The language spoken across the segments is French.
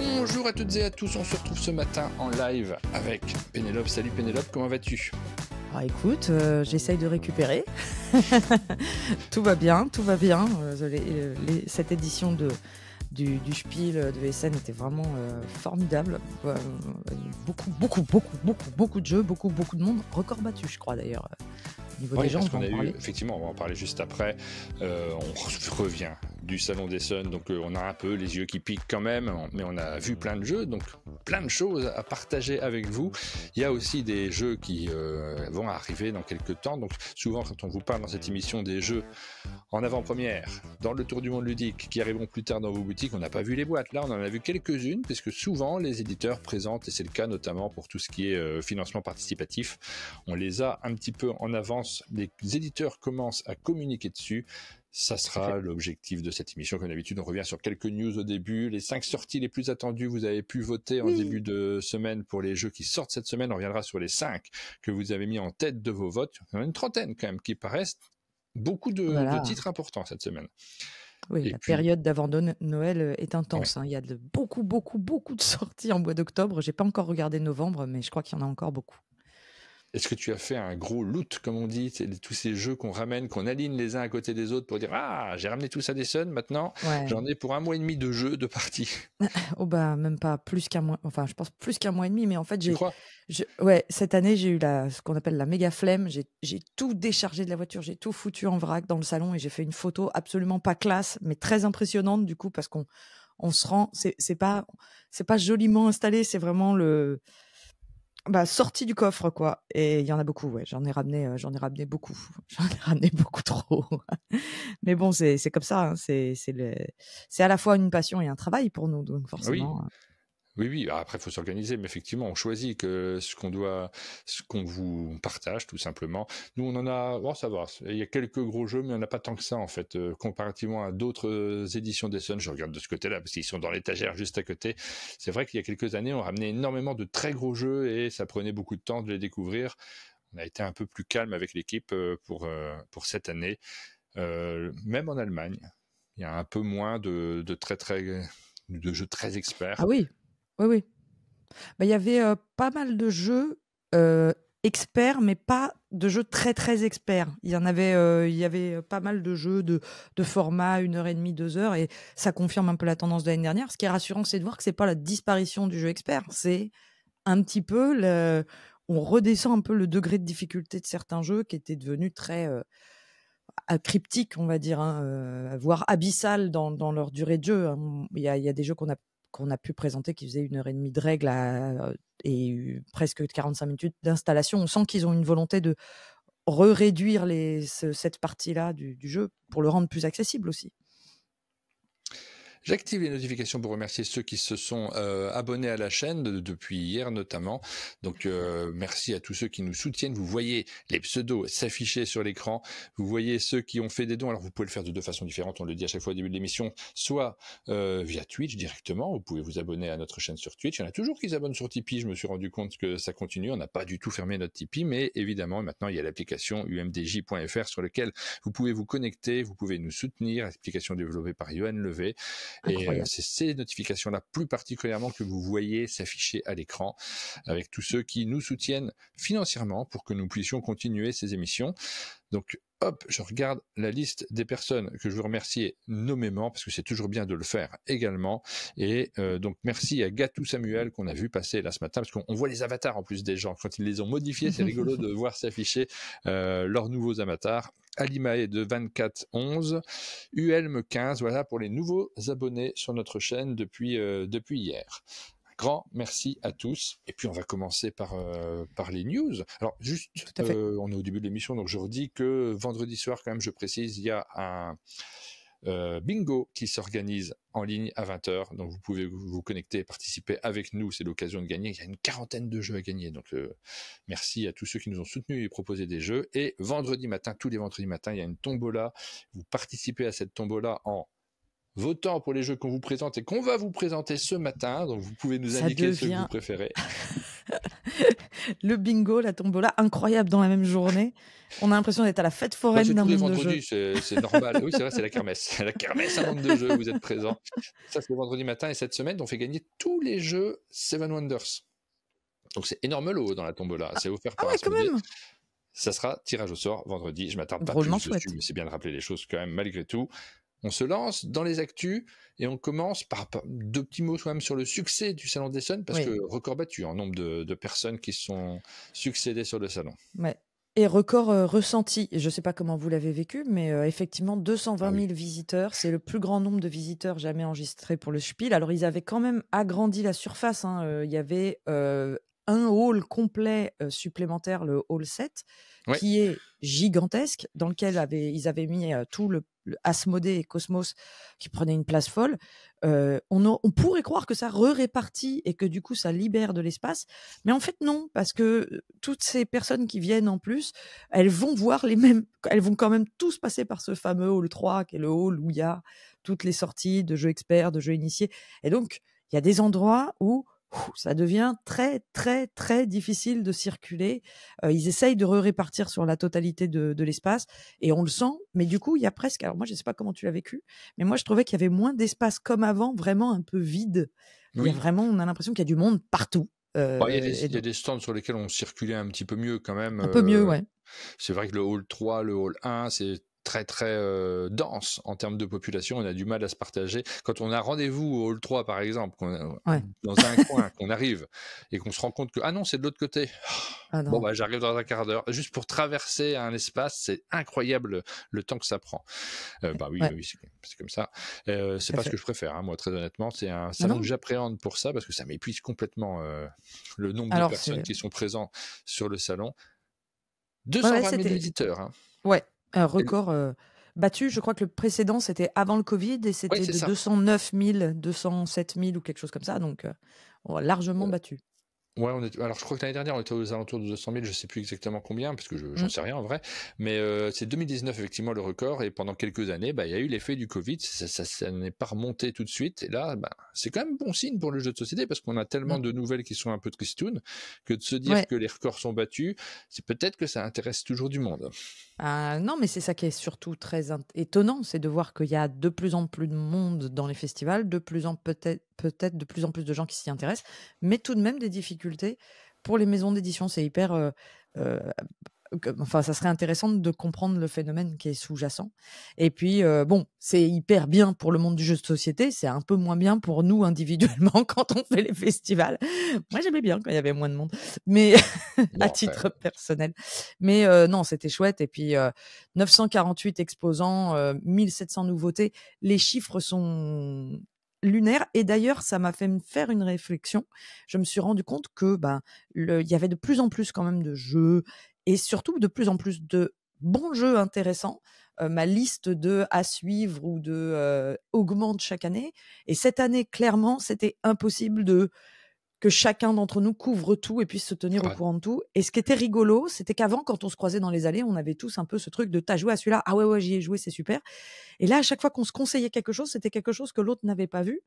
Bonjour à toutes et à tous, on se retrouve ce matin en live avec Pénélope. Salut Pénélope, comment vas-tu? Ah, écoute, j'essaye de récupérer. Tout va bien, tout va bien. Cette édition du Spiel de Essen était vraiment formidable. Beaucoup de jeux, beaucoup de monde. Record battu, je crois d'ailleurs. Au niveau des gens, parce qu'on a eu, effectivement, on va en parler juste après. On revient du Salon d'Essen, donc on a un peu les yeux qui piquent quand même, mais on a vu plein de jeux, donc plein de choses à partager avec vous. Il y a aussi des jeux qui vont arriver dans quelques temps, donc souvent quand on vous parle dans cette émission des jeux en avant-première, dans le Tour du Monde ludique, qui arriveront plus tard dans vos boutiques, on n'a pas vu les boîtes. Là, on en a vu quelques-unes, parce que souvent les éditeurs présentent, et c'est le cas notamment pour tout ce qui est financement participatif, on les a un petit peu en avance, les éditeurs commencent à communiquer dessus. Ça sera l'objectif de cette émission. Comme d'habitude, on revient sur quelques news au début. Les 5 sorties les plus attendues, vous avez pu voter en début de semaine pour les jeux qui sortent cette semaine. On reviendra sur les 5 que vous avez mis en tête de vos votes. Il y en a une trentaine quand même qui paraissent beaucoup de titres importants cette semaine. Oui, et la puis, période d'avant Noël est intense. Ouais. Il y a beaucoup de sorties en mois d'octobre. J'ai pas encore regardé novembre, mais je crois qu'il y en a encore beaucoup. Est-ce que tu as fait un gros loot, comme on dit, tous ces jeux qu'on ramène, qu'on aligne les uns à côté des autres pour dire « Ah, j'ai ramené tout ça d'Essen, maintenant, j'en ai pour 1 mois et demi de jeux de partie. » Oh bah, même pas plus qu'un mois, enfin je pense plus qu'un mois et demi, mais en fait Tu crois? cette année j'ai eu ce qu'on appelle la méga flemme, j'ai tout déchargé de la voiture, j'ai tout foutu en vrac dans le salon et j'ai fait une photo absolument pas classe, mais très impressionnante du coup parce qu'on se rend, c'est pas joliment installé, c'est vraiment sorti du coffre quoi. Et il y en a beaucoup, ouais, j'en ai ramené beaucoup, j'en ai ramené beaucoup trop. Mais bon, c'est comme ça, hein. C'est à la fois une passion et un travail pour nous, donc forcément. Oui. Après, il faut s'organiser, mais effectivement, on choisit ce qu'on vous partage, tout simplement. Nous, on en a, bon, ça va. Il y a quelques gros jeux, mais il n'y en a pas tant que ça, en fait, comparativement à d'autres éditions d'Essen. Je regarde de ce côté-là, parce qu'ils sont dans l'étagère juste à côté. C'est vrai qu'il y a quelques années, on ramenait énormément de très gros jeux et ça prenait beaucoup de temps de les découvrir. On a été un peu plus calme avec l'équipe pour cette année. Même en Allemagne, il y a un peu moins de jeux très experts. Ah oui. Bah, il y avait pas mal de jeux experts, mais pas de jeux très experts. Il y avait pas mal de jeux de format 1h30, 2 heures, et ça confirme un peu la tendance de l'année dernière. Ce qui est rassurant, c'est de voir que c'est pas la disparition du jeu expert, c'est un petit peu on redescend un peu le degré de difficulté de certains jeux qui étaient devenus très cryptiques, on va dire, hein, voire abyssales dans leur durée de jeu, hein. Il y a des jeux qu'on a pu présenter qui faisaient 1h30 de règles et presque 45 minutes d'installation. On sent qu'ils ont une volonté de réduire cette partie-là du jeu pour le rendre plus accessible aussi. J'active les notifications pour remercier ceux qui se sont abonnés à la chaîne depuis hier notamment. Donc merci à tous ceux qui nous soutiennent. Vous voyez les pseudos s'afficher sur l'écran. Vous voyez ceux qui ont fait des dons. Alors vous pouvez le faire de 2 façons différentes. On le dit à chaque fois au début de l'émission. Soit via Twitch directement. Vous pouvez vous abonner à notre chaîne sur Twitch. Il y en a toujours qui s'abonnent sur Tipeee. Je me suis rendu compte que ça continue. On n'a pas du tout fermé notre Tipeee. Mais évidemment, maintenant, il y a l'application umdj.fr sur laquelle vous pouvez vous connecter. Vous pouvez nous soutenir. Application développée par Johan Levé. Et c'est ces notifications-là plus particulièrement que vous voyez s'afficher à l'écran avec tous ceux qui nous soutiennent financièrement pour que nous puissions continuer ces émissions. Donc hop, je regarde la liste des personnes que je veux remercier nommément parce que c'est toujours bien de le faire également. Et donc merci à Gatou Samuel qu'on a vu passer là ce matin parce qu'on voit les avatars en plus des gens. Quand ils les ont modifiés, c'est rigolo de voir s'afficher leurs nouveaux avatars. Alimae de 2411, ULM 15, voilà pour les nouveaux abonnés sur notre chaîne depuis hier. Grand merci à tous. Et puis on va commencer par les news. Alors juste, on est au début de l'émission, donc je redis que vendredi soir, quand même, je précise, il y a un bingo qui s'organise en ligne à 20h. Donc vous pouvez vous connecter et participer avec nous. C'est l'occasion de gagner. Il y a une 40aine de jeux à gagner. Donc merci à tous ceux qui nous ont soutenus et proposé des jeux. Et vendredi matin, tous les vendredis matins, il y a une tombola. Vous participez à cette tombola en votant pour les jeux qu'on vous présente et qu'on va vous présenter ce matin. Donc vous pouvez nous indiquer ceux que vous préférez. Le bingo, la tombola, incroyable dans la même journée. On a l'impression d'être à la fête Bah, foraine c'est d'un tous les monde de jeux. vendredis, c'est normal. Oui, c'est vrai, c'est la kermesse. La kermesse, un monde de jeux, vous êtes présents. Ça, c'est vendredi matin et cette semaine, on fait gagner tous les jeux Seven Wonders. Donc c'est énorme lot dans la tombola. C'est offert Ah par ouais, quand Asmodée. même! Ça sera tirage au sort vendredi. Je m'attarde pas Drôlement plus dessus, chouette. mais c'est bien de rappeler les choses quand même, malgré tout. On se lance dans les actus et on commence par deux petits mots quand même sur le succès du Salon d'Essonne, parce Oui, que record battu en nombre de personnes qui sont succédées sur le salon. ouais. Et record ressenti. Je ne sais pas comment vous l'avez vécu, mais effectivement, 220 Ah 000 oui. visiteurs. C'est le plus grand nombre de visiteurs jamais enregistré pour le Spiel. Alors, ils avaient quand même agrandi la surface, hein. Il y avait un hall complet supplémentaire, le hall 7, Ouais. qui est gigantesque, dans lequel ils avaient mis tout le Asmodée et Cosmos qui prenaient une place folle. On pourrait croire que ça répartit et que du coup ça libère de l'espace, mais en fait non, parce que toutes ces personnes qui viennent en plus, elles vont voir elles vont quand même tous passer par ce fameux hall 3 qui est le hall où il y a toutes les sorties de jeux experts, de jeux initiés, et donc il y a des endroits où ça devient très très très difficile de circuler. Ils essayent de répartir sur la totalité de l'espace et on le sent, mais du coup il y a presque, alors moi je sais pas comment tu l'as vécu, mais moi je trouvais qu'il y avait moins d'espace comme avant, vraiment un peu vide. Il y a Oui. vraiment, on a l'impression qu'il y a du monde partout. Bon, Et il y a donc, des stands sur lesquels on circulait un petit peu mieux quand même. un peu mieux, ouais. C'est vrai que le hall 3, le hall 1, c'est très très dense en termes de population. On a du mal à se partager. Quand on a rendez-vous au hall 3, par exemple, Ouais. dans un coin, qu'on arrive et qu'on se rend compte que ah non, c'est de l'autre côté. Ah Bon, non. bah, j'arrive dans un quart d'heure. Juste pour traverser un espace, c'est incroyable le temps que ça prend. Bah oui, Ouais, oui, c'est comme ça. C'est tout à pas ce fait. que je préfère, hein, moi, très honnêtement. C'est un Ah salon que non. j'appréhende pour ça, parce que ça m'épuise complètement le nombre de Alors personnes qui sont présentes sur le salon. ouais, 220 000 c'était, visiteurs. Hein. ouais, un Et record battu. Je crois que le précédent c'était avant le Covid et ouais, c'était c'est de ça. 209 000, 207 000 ou quelque chose comme ça, donc largement battu. Ouais, alors je crois que l'année dernière, on était aux alentours de 200 000, je sais plus exactement combien, parce que j'en Mm. sais rien en vrai, mais c'est 2019 effectivement le record, et pendant quelques années, bah, il y a eu l'effet du Covid, ça n'est pas remonté tout de suite, et là, bah, c'est quand même bon signe pour le jeu de société, parce qu'on a tellement Mm. de nouvelles qui sont un peu tristounes, que de se dire Ouais. que les records sont battus, c'est peut-être que ça intéresse toujours du monde. Ah, non, mais c'est ça qui est surtout très étonnant, c'est de voir qu'il y a de plus en plus de monde dans les festivals, peut-être de plus en plus de gens qui s'y intéressent, mais tout de même des difficultés pour les maisons d'édition. C'est hyper, euh, enfin, ça serait intéressant de comprendre le phénomène qui est sous-jacent. Et puis, bon, c'est hyper bien pour le monde du jeu de société, c'est un peu moins bien pour nous individuellement quand on fait les festivals. Moi, j'aimais bien quand il y avait moins de monde, mais Bon, à après, titre personnel. Mais non, c'était chouette. Et puis, 948 exposants, 1700 nouveautés. Les chiffres sont lunaires. Et d'ailleurs, ça m'a fait me faire une réflexion. Je me suis rendu compte que ben, il y avait de plus en plus quand même de jeux et surtout de plus en plus de bons jeux intéressants. Ma liste de à suivre ou de augmente chaque année. Et cette année, clairement, c'était impossible que chacun d'entre nous couvre tout et puisse se tenir au ah, courant de tout. Et ce qui était rigolo, c'était qu'avant, quand on se croisait dans les allées, on avait tous un peu ce truc de t'as joué à celui-là, ah ouais, ouais, j'y ai joué, c'est super. Et là, à chaque fois qu'on se conseillait quelque chose, c'était quelque chose que l'autre n'avait pas vu.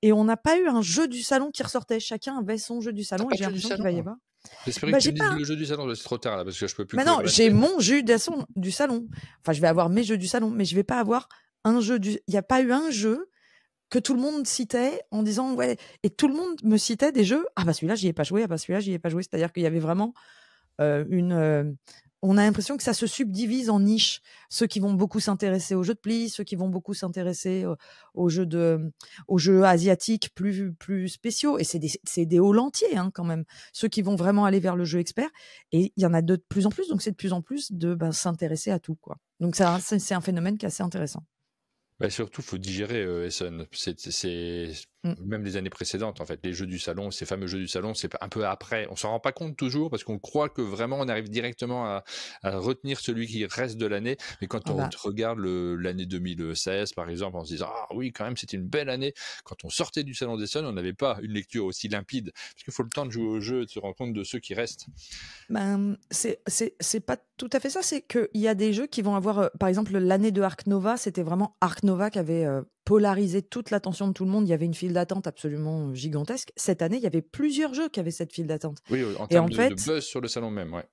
Et on n'a pas eu un jeu du salon qui ressortait. Chacun avait son jeu du t'as salon et pas de j'ai jeu du l'impression qu'il salon? va y avoir. J'espérais que Bah, tu j'ai me dises pas. le jeu du salon, mais c'est trop tard là, parce que je peux plus Bah non, courir j'ai là-dessus. mon jeu du salon. Enfin, je vais avoir mes jeux du salon, mais je vais pas avoir un jeu du. Il n'y a pas eu un jeu que tout le monde citait en disant ouais, et tout le monde me citait des jeux, ah bah celui-là j'y ai pas joué, ah bah celui-là j'y ai pas joué, c'est-à-dire qu'il y avait vraiment on a l'impression que ça se subdivise en niches, ceux qui vont beaucoup s'intéresser aux jeux de pli, ceux qui vont beaucoup s'intéresser aux jeux asiatiques plus spéciaux, et c'est des halls entiers hein, quand même, ceux qui vont vraiment aller vers le jeu expert, et il y en a de plus en plus, donc c'est de plus en plus de s'intéresser à tout quoi. Donc ça c'est un phénomène qui est assez intéressant. Bah, surtout, faut digérer Essen. Mm. Même les années précédentes, en fait, les jeux du salon, ces fameux jeux du salon, c'est un peu après. On s'en rend pas compte toujours parce qu'on croit que vraiment on arrive directement à retenir celui qui reste de l'année. Mais quand Ah on bah, regarde l'année 2016, par exemple, en se disant ah oui, quand même, c'était une belle année. Quand on sortait du salon d'Essen, on n'avait pas une lecture aussi limpide parce qu'il faut le temps de jouer au jeu et de se rendre compte de ceux qui restent. ben, c'est pas tout à fait ça. C'est qu'il y a des jeux qui vont avoir, par exemple, l'année de Ark Nova, c'était vraiment Ark Nova qui avait polarisé toute l'attention de tout le monde. Il y avait une file d'attente absolument gigantesque. Cette année, il y avait plusieurs jeux qui avaient cette file d'attente. Oui, en Et termes en de fait, buzz sur le salon même, ouais.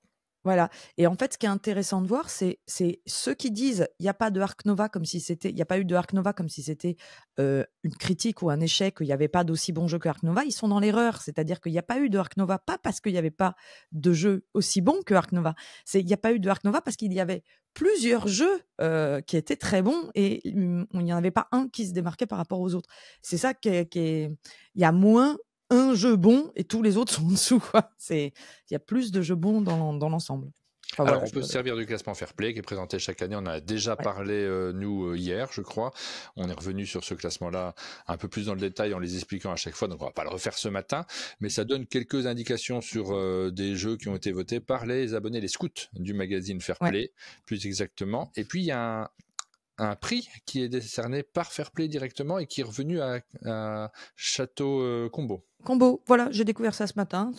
voilà. Et en fait, ce qui est intéressant de voir, c'est ceux qui disent il y a pas de Ark Nova comme si c'était, il y a pas eu de Ark Nova comme si c'était une critique ou un échec, il n'y avait pas d'aussi bon jeu que Ark Nova. Ils sont dans l'erreur, c'est-à-dire qu'il n'y a pas eu de Ark Nova, pas parce qu'il n'y avait pas de jeu aussi bon que Ark Nova. Il n'y a pas eu de Ark Nova parce qu'il y avait plusieurs jeux qui étaient très bons et il n'y en avait pas un qui se démarquait par rapport aux autres. C'est ça il y a moins un jeu bon et tous les autres sont en dessous, quoi. Il y a plus de jeux bons dans l'ensemble. Enfin, Alors, voilà, on peut se servir du classement Fair Play qui est présenté chaque année. On en a déjà ouais. parlé, nous, hier, je crois. On est revenu sur ce classement-là un peu plus dans le détail en les expliquant à chaque fois. Donc, on va pas le refaire ce matin. Mais ça donne quelques indications sur des jeux qui ont été votés par les abonnés, les scouts du magazine Fair Ouais. Play, plus exactement. Et puis, il y a un prix qui est décerné par Fair Play directement et qui est revenu à Château Combo. Combo, voilà, j'ai découvert ça ce matin.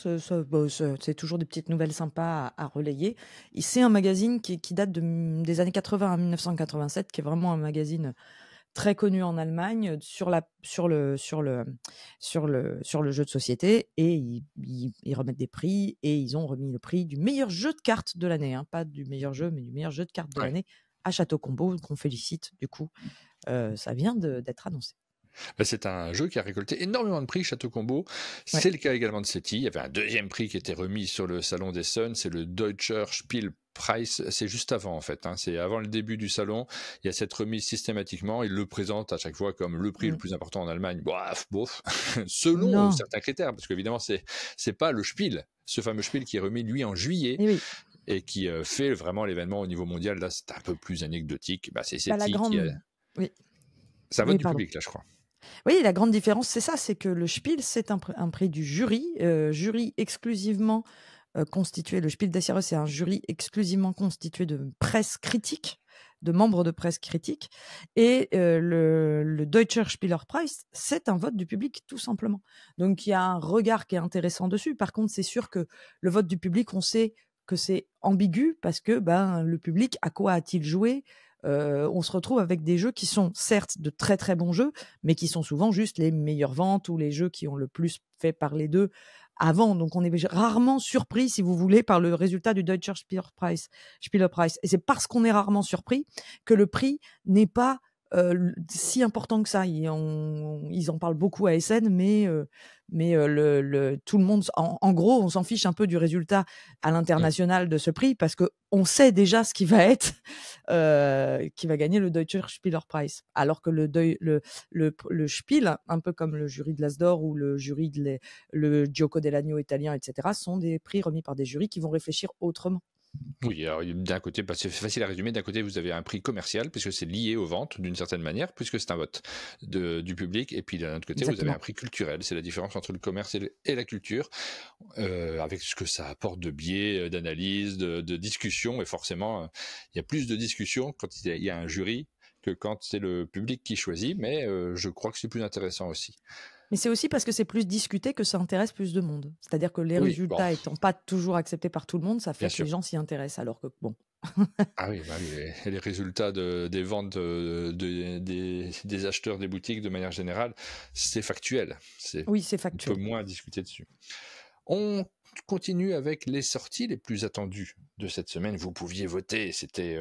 C'est toujours des petites nouvelles sympas à relayer. Et c'est un magazine qui date des années 80 à 1987, qui est vraiment un magazine très connu en Allemagne sur le jeu de société. Et ils remettent des prix et ils ont remis le prix du meilleur jeu de cartes de l'année, hein, pas du meilleur jeu, mais du meilleur jeu de cartes de Ouais. l'année à Château Combo, qu'on félicite du coup. Ça vient d'être annoncé. C'est un jeu qui a récolté énormément de prix, Château Combo. Ouais. C'est le cas également de SETI. Il y avait un deuxième prix qui était remis sur le salon d'Essen. C'est le Deutscher Spielpreis. C'est juste avant, en fait. Hein. C'est avant le début du salon. Il y a cette remise systématiquement. Ils le présentent à chaque fois comme le prix le plus important en Allemagne. Bof. Selon certains critères. Parce qu'évidemment, c'est pas le Spiel. Ce fameux Spiel qui est remis, lui, en juillet. Et oui. Et qui fait vraiment l'événement au niveau mondial. Là, c'est un peu plus anecdotique. C'est SETI la grande... qui a... Oui. Ça vote du public, là, je crois. Oui, la grande différence, c'est ça, c'est que le Spiel, c'est un prix du jury, jury exclusivement constitué, le Spiel des Jahres, c'est un jury exclusivement constitué de presse critique, de membres de presse critique, et le Deutscher Spielerpreis, c'est un vote du public, tout simplement. Donc, il y a un regard qui est intéressant dessus. Par contre, c'est sûr que le vote du public, on sait que c'est ambigu, parce que le public, à quoi a-t-il joué ? On se retrouve avec des jeux qui sont certes de très très bons jeux, mais qui sont souvent juste les meilleures ventes ou les jeux qui ont le plus fait parler d'eux avant. Donc on est rarement surpris, si vous voulez, par le résultat du Deutscher Spielerpreis. Et c'est parce qu'on est rarement surpris que le prix n'est pas si important que ça. Ils en parlent beaucoup à Essen, mais tout le monde, en gros, on s'en fiche un peu du résultat à l'international de ce prix parce que on sait déjà ce qui va être, qui va gagner le Deutscher Spielerpreis. Alors que le Spiel, un peu comme le jury de l'As d'Or ou le jury le Gioco dell'Agno italien, etc., sont des prix remis par des jurys qui vont réfléchir autrement. Oui, alors d'un côté, c'est facile à résumer, d'un côté vous avez un prix commercial, puisque c'est lié aux ventes d'une certaine manière, puisque c'est un vote du public, et puis d'un autre côté vous avez un prix culturel, c'est la différence entre le commerce et la culture, avec ce que ça apporte de biais, d'analyse, de discussion, et forcément il y a plus de discussion quand il y a un jury que quand c'est le public qui choisit, mais je crois que c'est plus intéressant aussi. Mais c'est aussi parce que c'est plus discuté que ça intéresse plus de monde. C'est-à-dire que les résultats étant pas toujours acceptés par tout le monde, ça fait que les gens s'y intéressent, alors que bon. Ah oui, les résultats des ventes des acheteurs des boutiques de manière générale, c'est factuel. Oui, c'est factuel. On peut moins discuter dessus. On continue avec les sorties les plus attendues de cette semaine. Vous pouviez voter, c'était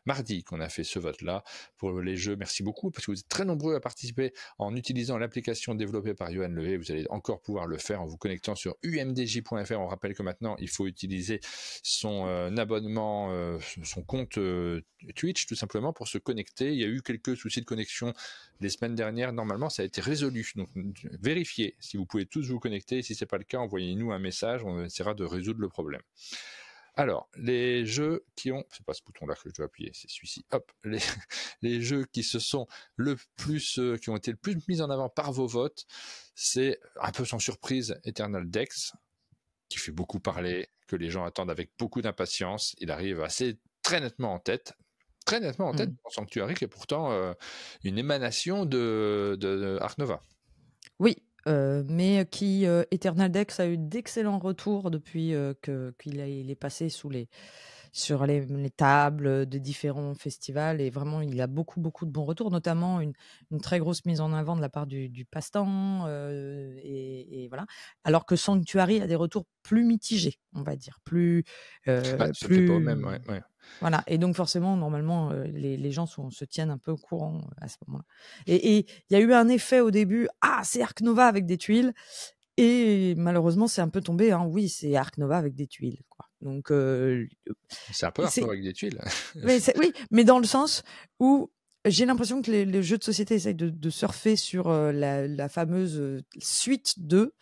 mardi qu'on a fait ce vote-là pour les jeux. Merci beaucoup parce que vous êtes très nombreux à participer en utilisant l'application développée par Johan Levé. Vous allez encore pouvoir le faire en vous connectant sur umdj.fr. On rappelle que maintenant il faut utiliser son abonnement, son compte Twitch tout simplement pour se connecter. Il y a eu quelques soucis de connexion les semaines dernières. Normalement ça a été résolu, donc vérifiez si vous pouvez tous vous connecter. Si c'est pas le cas, envoyez-nous un message, on essaiera de résoudre le problème. Alors, les jeux qui ont... C'est pas ce bouton-là que je dois appuyer, c'est celui-ci. Hop, les jeux qui se sont le plus... qui ont été le plus mis en avant par vos votes, c'est un peu sans surprise Eternal Dex, qui fait beaucoup parler, que les gens attendent avec beaucoup d'impatience. Il arrive très nettement en tête. Très nettement en tête en Sanctuary, qui est pourtant une émanation de Ark Nova. Oui, mais Eternal Dex a eu d'excellents retours depuis qu'il est passé sous sur les tables de différents festivals et vraiment il a beaucoup, beaucoup de bons retours, notamment une très grosse mise en avant de la part du passe-temps, et voilà. Alors que Sanctuary a des retours plus mitigés, on va dire, Bah, ça plaît pas au plus même, ouais. voilà. Et donc forcément, normalement, les gens se tiennent un peu au courant à ce moment-là. Et il y a eu un effet au début, ah, c'est Ark Nova avec des tuiles. Et malheureusement, c'est un peu tombé, hein. Oui, c'est Ark Nova avec des tuiles, quoi. Donc, C'est un peu Arnaud c'est avec des tuiles. oui, mais dans le sens où j'ai l'impression que les jeux de société essayent de surfer sur la fameuse suite 2.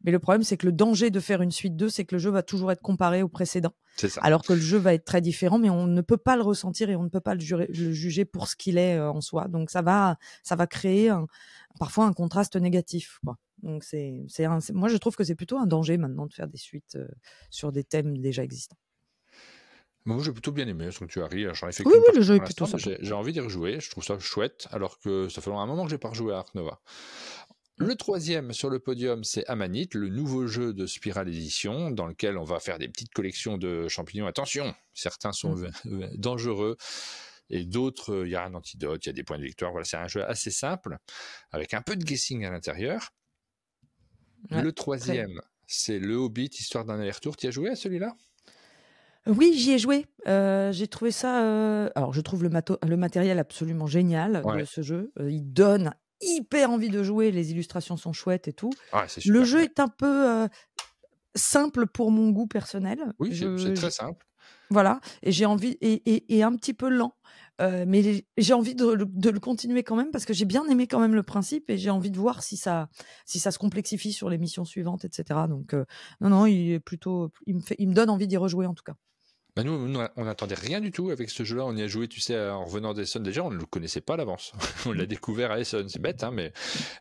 Mais le problème, c'est que le danger de faire une suite 2, c'est que le jeu va toujours être comparé au précédent. C'est ça. Alors que le jeu va être très différent, mais on ne peut pas le ressentir et on ne peut pas le juger pour ce qu'il est en soi. Donc ça va créer parfois un contraste négatif, quoi. Donc moi, je trouve que c'est plutôt un danger maintenant de faire des suites sur des thèmes déjà existants. Moi, j'ai plutôt bien aimé Sanctuary. J'en ai fait Oui, qu'une partie le jeu est pour plutôt l'instant, mais sympa. j'ai envie d'y rejouer. Je trouve ça chouette, alors que ça fait un moment que j'ai pas rejoué à Ark Nova. Mm. Le troisième sur le podium, c'est Amanite, le nouveau jeu de Spiral Edition, dans lequel on va faire des petites collections de champignons. Attention, certains sont dangereux, et d'autres, il y a un antidote, il y a des points de victoire. Voilà, c'est un jeu assez simple, avec un peu de guessing à l'intérieur. Ouais, le troisième, c'est le Hobbit, histoire d'un aller-retour. Tu y as joué à celui-là ? Oui, j'y ai joué. J'ai trouvé ça. Alors, je trouve le matériel absolument génial de ce jeu. Il donne hyper envie de jouer. Les illustrations sont chouettes et tout. Ah, c'est super, le jeu est un peu simple pour mon goût personnel. Oui, c'est très simple. Voilà, et j'ai envie et un petit peu lent, mais j'ai envie de le continuer quand même parce que j'ai bien aimé quand même le principe et j'ai envie de voir si ça se complexifie sur les missions suivantes, etc. Donc non, il est plutôt, il me donne envie d'y rejouer en tout cas. Bah nous, on n'attendait rien du tout avec ce jeu-là. On y a joué, tu sais, en revenant d'Essen. Déjà, on ne le connaissait pas à l'avance. On l'a découvert à Essen. C'est bête, hein, mais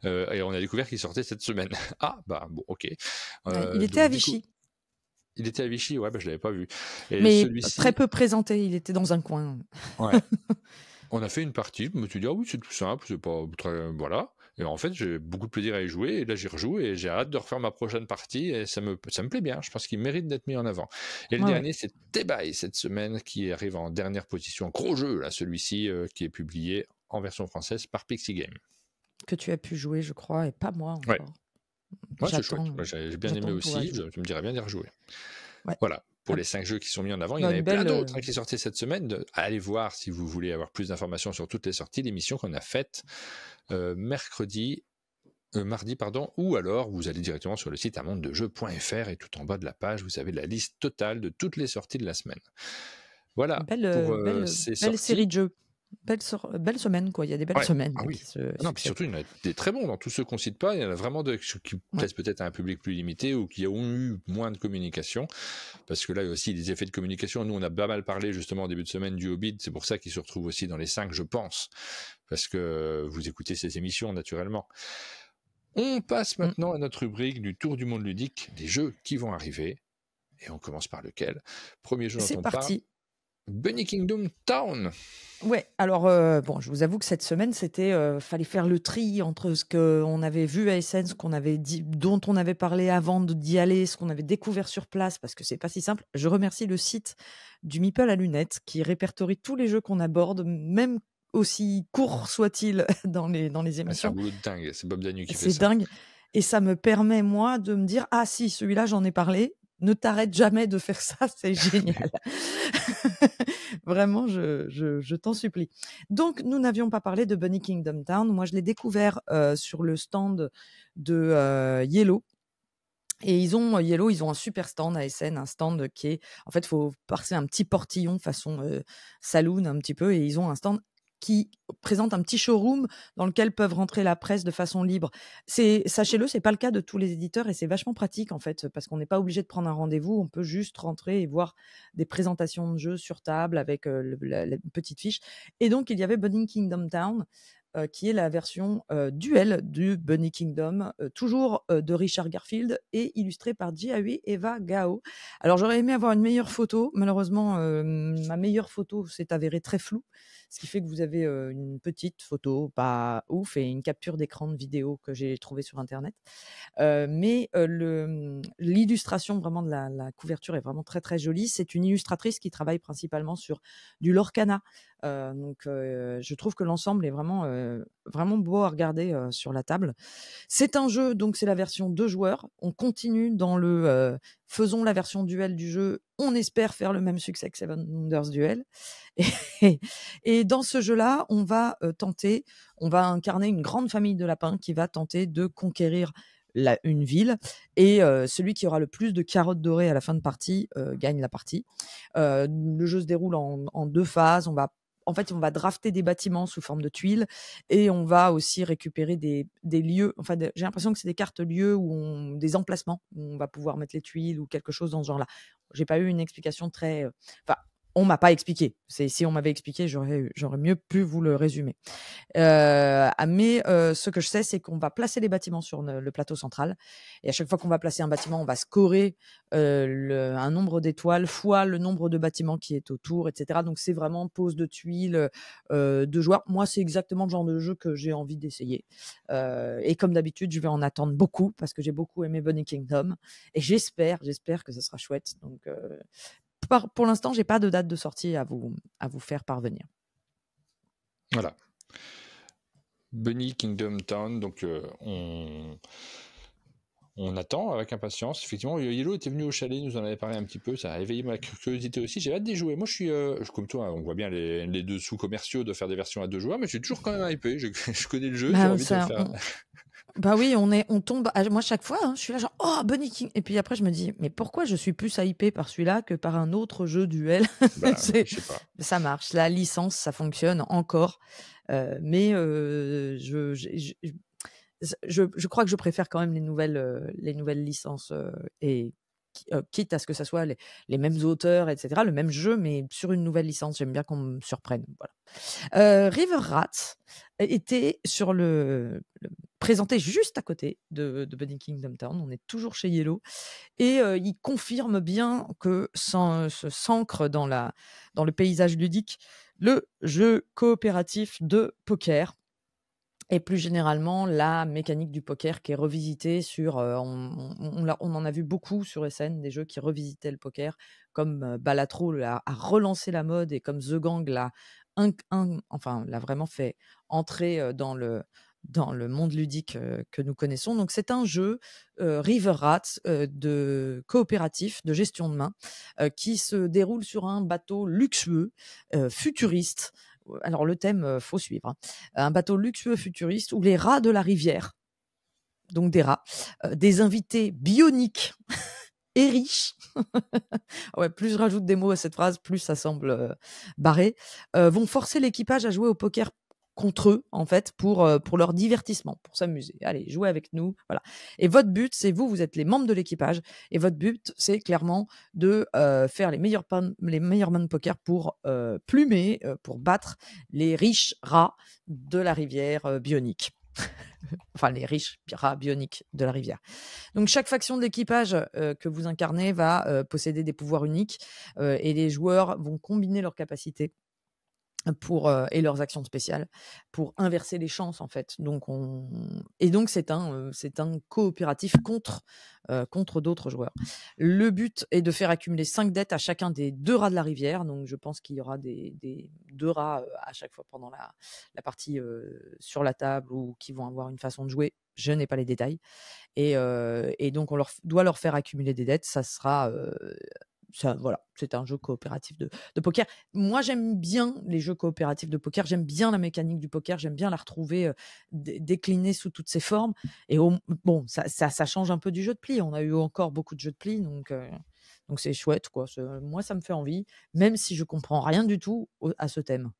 et on a découvert qu'il sortait cette semaine. Ah, bah bon, ok. Il était à Vichy. Il était à Vichy, ouais, bah, je l'avais pas vu. Et mais celui-ci, très peu présenté. Il était dans un coin. Ouais. On a fait une partie. Je me suis dit, ah oui, c'est tout simple, c'est pas très, voilà. Et en fait, j'ai beaucoup de plaisir à y jouer. Et là, j'y rejoue et j'ai hâte de refaire ma prochaine partie. Et ça me plaît bien. Je pense qu'il mérite d'être mis en avant. Et le dernier, c'est Tebai cette semaine qui arrive en dernière position. Gros jeu, là, celui-ci, qui est publié en version française par Pixie Game. Que tu as pu jouer, je crois, et pas moi encore. Ouais. Moi, c'est chouette. Moi, j'ai bien aimé aussi. Tu me dirais bien d'y rejouer. Ouais. Voilà. Pour les 5 jeux qui sont mis en avant, il y en avait plein d'autres qui sortaient cette semaine. Allez voir si vous voulez avoir plus d'informations sur toutes les sorties, l'émission qu'on a faite mardi, ou alors vous allez directement sur le site amondedejeux.fr et tout en bas de la page, vous avez la liste totale de toutes les sorties de la semaine. Voilà belle ces sorties. Série de jeux. Belle semaine, quoi. Il y a des belles semaines. Ah oui. Puis surtout, il y en a des très bons dans tous ceux qu'on cite pas. Il y en a vraiment qui plaisent peut-être à un public plus limité ou qui ont eu moins de communication. Parce que là, il y a aussi des effets de communication. Nous, on a pas mal parlé justement au début de semaine du Hobbit. C'est pour ça qu'il se retrouve aussi dans les 5, je pense. Parce que vous écoutez ces émissions, naturellement. On passe maintenant à notre rubrique du Tour du monde ludique, des jeux qui vont arriver. Et on commence par lequel ? Premier jeu dont on parle. Bunny Kingdom Town. Ouais, alors bon, je vous avoue que cette semaine, c'était fallait faire le tri entre ce qu'on avait vu à Essen, ce qu'on avait dit, dont on avait parlé avant d'y aller, ce qu'on avait découvert sur place, parce que c'est pas si simple. Je remercie le site du Meeple à lunettes qui répertorie tous les jeux qu'on aborde, même aussi courts soient-ils dans les émissions. C'est un boulot de dingue, c'est Bob Danu qui fait ça. C'est dingue, et ça me permet moi de me dire ah si celui-là j'en ai parlé. Ne t'arrête jamais de faire ça, c'est génial. Vraiment, je t'en supplie. Donc, nous n'avions pas parlé de Bunny Kingdom Town. Moi, je l'ai découvert sur le stand de Yellow. Et Yellow, ils ont un super stand à Essen, un stand qui est... En fait, il faut passer un petit portillon façon saloon un petit peu, et ils ont un stand qui présente un petit showroom dans lequel peuvent rentrer la presse de façon libre. Sachez-le, c'est pas le cas de tous les éditeurs et c'est vachement pratique en fait, parce qu'on n'est pas obligé de prendre un rendez-vous, on peut juste rentrer et voir des présentations de jeux sur table avec la petite fiche. Et donc, il y avait Bunny Kingdom Town, qui est la version duel du Bunny Kingdom, toujours de Richard Garfield et illustré par Jiahui Eva Gao. Alors j'aurais aimé avoir une meilleure photo, malheureusement ma meilleure photo s'est avérée très floue, ce qui fait que vous avez une petite photo pas ouf et une capture d'écran de vidéo que j'ai trouvée sur internet. Mais l'illustration vraiment de la couverture est vraiment très très jolie. C'est une illustratrice qui travaille principalement sur du Lorcana. Donc je trouve que l'ensemble est vraiment beau à regarder sur la table. C'est un jeu, donc c'est la version 2 joueurs. On continue dans le faisons la version duel du jeu. On espère faire le même succès que Seven Wonders Duel. Et dans ce jeu-là, on va incarner une grande famille de lapins qui va tenter de conquérir une ville, et celui qui aura le plus de carottes dorées à la fin de partie gagne la partie. Le jeu se déroule en 2 phases. On va drafter des bâtiments sous forme de tuiles, et on va aussi récupérer des lieux. Enfin, j'ai l'impression que c'est des cartes lieux des emplacements où on va pouvoir mettre les tuiles ou quelque chose dans ce genre-là. J'ai pas eu une explication très. Enfin, on m'a pas expliqué. Si on m'avait expliqué, j'aurais mieux pu vous le résumer. Mais ce que je sais, c'est qu'on va placer les bâtiments sur le plateau central, et à chaque fois qu'on va placer un bâtiment, on va scorer un nombre d'étoiles fois le nombre de bâtiments qui est autour, etc. Donc c'est vraiment pose de tuiles de joueurs. Moi, c'est exactement le genre de jeu que j'ai envie d'essayer. Et comme d'habitude, je vais en attendre beaucoup parce que j'ai beaucoup aimé Bunny Kingdom, et j'espère que ce sera chouette. Donc pour l'instant, j'ai pas de date de sortie à vous faire parvenir. Voilà. Bunny Kingdom Town, donc on attend avec impatience. Effectivement, Yellow était venu au chalet, nous en avait parlé un petit peu, ça a éveillé ma curiosité aussi. J'ai hâte d'y jouer. Moi, je suis comme toi, on voit bien les dessous commerciaux de faire des versions à 2 joueurs, mais je suis toujours quand même hypé. Je connais le jeu, j'ai envie de le faire. Bah oui, on tombe. Moi, chaque fois, je suis là genre, oh, Bunny King. Et puis après, je me dis, mais pourquoi je suis plus hypée par celui-là que par un autre jeu duel? Je sais pas. Ça marche. La licence, ça fonctionne encore. Mais je crois que je préfère quand même les nouvelles licences, et quitte à ce que ça soit les mêmes auteurs, etc., le même jeu, mais sur une nouvelle licence. J'aime bien qu'on me surprenne. Voilà. River Rats était présenté juste à côté de Bunny Kingdom Town. On est toujours chez Yellow, et il confirme bien que s'ancre dans le paysage ludique le jeu coopératif de poker, et plus généralement la mécanique du poker qui est revisitée sur. On en a vu beaucoup sur SN, des jeux qui revisitaient le poker, comme Balatro a relancé la mode, et comme The Gang l'a vraiment fait entrer dans le monde ludique que nous connaissons. Donc c'est un jeu River Rats de coopératif de gestion de main qui se déroule sur un bateau luxueux, futuriste. Alors le thème, faut suivre, hein. Un bateau luxueux futuriste où les rats de la rivière, donc des rats, des invités bioniques et riches, ouais, plus je rajoute des mots à cette phrase, plus ça semble barré, vont forcer l'équipage à jouer au poker contre eux, en fait, pour leur divertissement, pour s'amuser. Allez, jouez avec nous, voilà. Et votre but, c'est vous êtes les membres de l'équipage, et votre but, c'est clairement de faire les meilleures mains de poker pour plumer, pour battre les riches rats de la rivière bionique. Enfin, les riches rats bioniques de la rivière. Donc, chaque faction de l'équipage que vous incarnez va posséder des pouvoirs uniques, et les joueurs vont combiner leurs capacités et leurs actions spéciales pour inverser les chances, en fait. Donc c'est un coopératif contre d'autres joueurs. Le but est de faire accumuler 5 dettes à chacun des 2 rats de la rivière. Donc je pense qu'il y aura des 2 rats à chaque fois pendant la partie sur la table, ou qui vont avoir une façon de jouer. Je n'ai pas les détails. Et donc on doit leur faire accumuler des dettes. Ça sera voilà, c'est un jeu coopératif de poker. Moi, j'aime bien les jeux coopératifs de poker. J'aime bien la mécanique du poker. J'aime bien la retrouver déclinée sous toutes ses formes. Et bon, ça change un peu du jeu de pli. On a eu encore beaucoup de jeux de pli, donc c'est chouette, quoi. Moi, ça me fait envie, même si je comprends rien du tout à ce thème.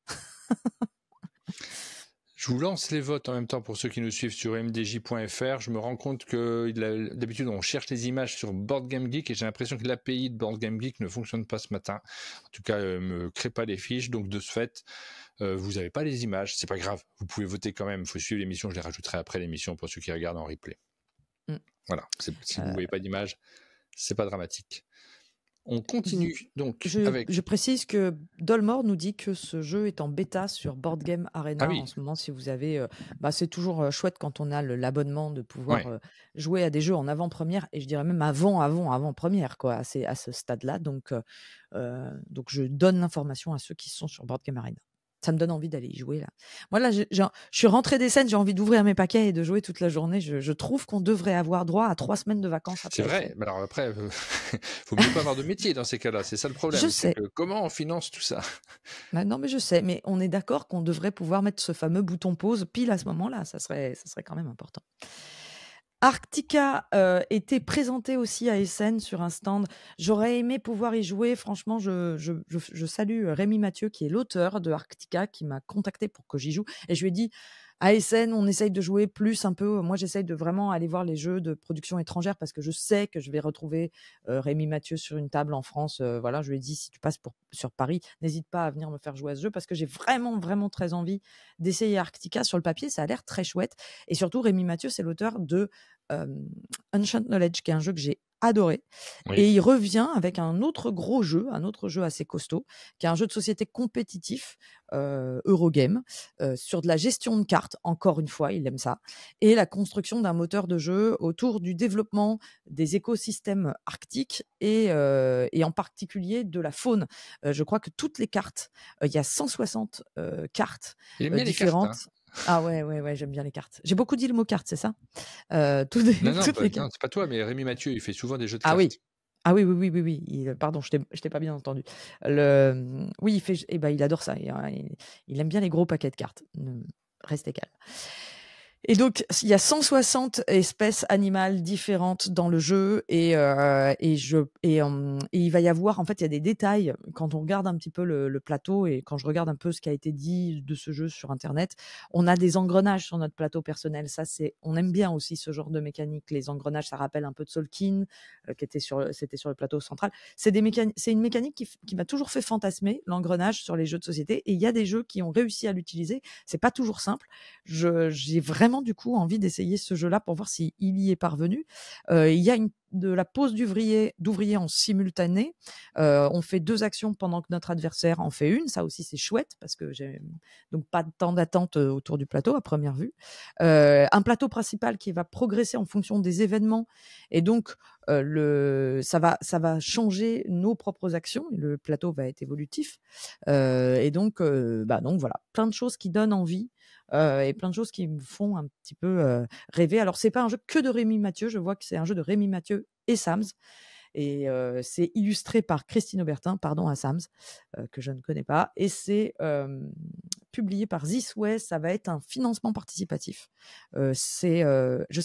Je vous lance les votes en même temps pour ceux qui nous suivent sur mdj.fr. Je me rends compte que d'habitude on cherche les images sur Board Game Geek et j'ai l'impression que l'API de Board Game Geek ne fonctionne pas ce matin. En tout cas, me crée pas les fiches. Donc de ce fait, vous n'avez pas les images. C'est pas grave. Vous pouvez voter quand même. Il faut suivre l'émission. Je les rajouterai après l'émission pour ceux qui regardent en replay. Voilà. Si vous ne voyez pas d'image, c'est pas dramatique. On continue donc avec... Je précise que Dolmore nous dit que ce jeu est en bêta sur Board Game Arena en ce moment. Si vous avez, c'est toujours chouette quand on a l'abonnement de pouvoir jouer à des jeux en avant-première et je dirais même avant-première quoi, à ce stade-là. Donc je donne l'information à ceux qui sont sur Board Game Arena. Ça me donne envie d'aller y jouer là. Moi là, je suis rentrée des scènes, j'ai envie d'ouvrir mes paquets et de jouer toute la journée. Je trouve qu'on devrait avoir droit à 3 semaines de vacances. C'est vrai, mais alors après, faut mieux pas avoir de métier dans ces cas-là. C'est ça le problème. Je sais. Comment on finance tout ça? Non, mais je sais. Mais on est d'accord qu'on devrait pouvoir mettre ce fameux bouton pause pile à ce moment-là. Ça serait quand même important. Arctica était présenté aussi à Essen sur un stand. J'aurais aimé pouvoir y jouer. Franchement, je salue Rémi Mathieu, qui est l'auteur de Arctica, qui m'a contacté pour que j'y joue. Et je lui ai dit, à Essen, on essaye de jouer plus un peu. Moi, j'essaye de vraiment aller voir les jeux de production étrangère parce que je sais que je vais retrouver Rémi Mathieu sur une table en France. Voilà, je lui ai dit, si tu passes sur Paris, n'hésite pas à venir me faire jouer à ce jeu parce que j'ai vraiment, vraiment très envie d'essayer Arctica. Sur le papier, ça a l'air très chouette. Et surtout, Rémi Mathieu, c'est l'auteur de Ancient Knowledge, qui est un jeu que j'ai adoré. Oui. Et il revient avec un autre gros jeu, un autre jeu assez costaud, qui est un jeu de société compétitif, Eurogame, sur de la gestion de cartes, encore une fois, il aime ça, et la construction d'un moteur de jeu autour du développement des écosystèmes arctiques et en particulier de la faune. Je crois que toutes les cartes, il y a 160 cartes différentes. Les cartes, hein. Ah ouais, j'aime bien les cartes. J'ai beaucoup dit le mot carte, c'est ça? Non, c'est pas toi, mais Rémi Mathieu, il fait souvent des jeux de cartes. Ah oui. Pardon, je t'ai pas bien entendu. Oui, il adore ça. Il aime bien les gros paquets de cartes. Restez calme. Et donc, il y a 160 espèces animales différentes dans le jeu et il va y avoir, en fait, il y a des détails quand on regarde un petit peu le plateau et quand je regarde un peu ce qui a été dit de ce jeu sur Internet, on a des engrenages sur notre plateau personnel. Ça, on aime bien aussi ce genre de mécanique. Les engrenages, ça rappelle un peu de Solkin, c'était sur le plateau central. C'est une mécanique qui m'a toujours fait fantasmer, l'engrenage sur les jeux de société. Et il y a des jeux qui ont réussi à l'utiliser. C'est pas toujours simple. J'ai vraiment du coup envie d'essayer ce jeu-là pour voir s'il y est parvenu. Il y a de la pose d'ouvrier en simultané. On fait 2 actions pendant que notre adversaire en fait une. Ça aussi, c'est chouette parce que j'ai donc pas de temps d'attente autour du plateau à première vue. Un plateau principal qui va progresser en fonction des événements et donc ça va changer nos propres actions. Le plateau va être évolutif et donc voilà, plein de choses qui donnent envie. Et plein de choses qui me font un petit peu rêver. Alors, c'est pas un jeu que de Rémi Mathieu, je vois que c'est un jeu de Rémi Mathieu et Sams. Et c'est illustré par Christine Aubertin, pardon à Sams, que je ne connais pas. Et c'est publié par This Way, ça va être un financement participatif. Je sais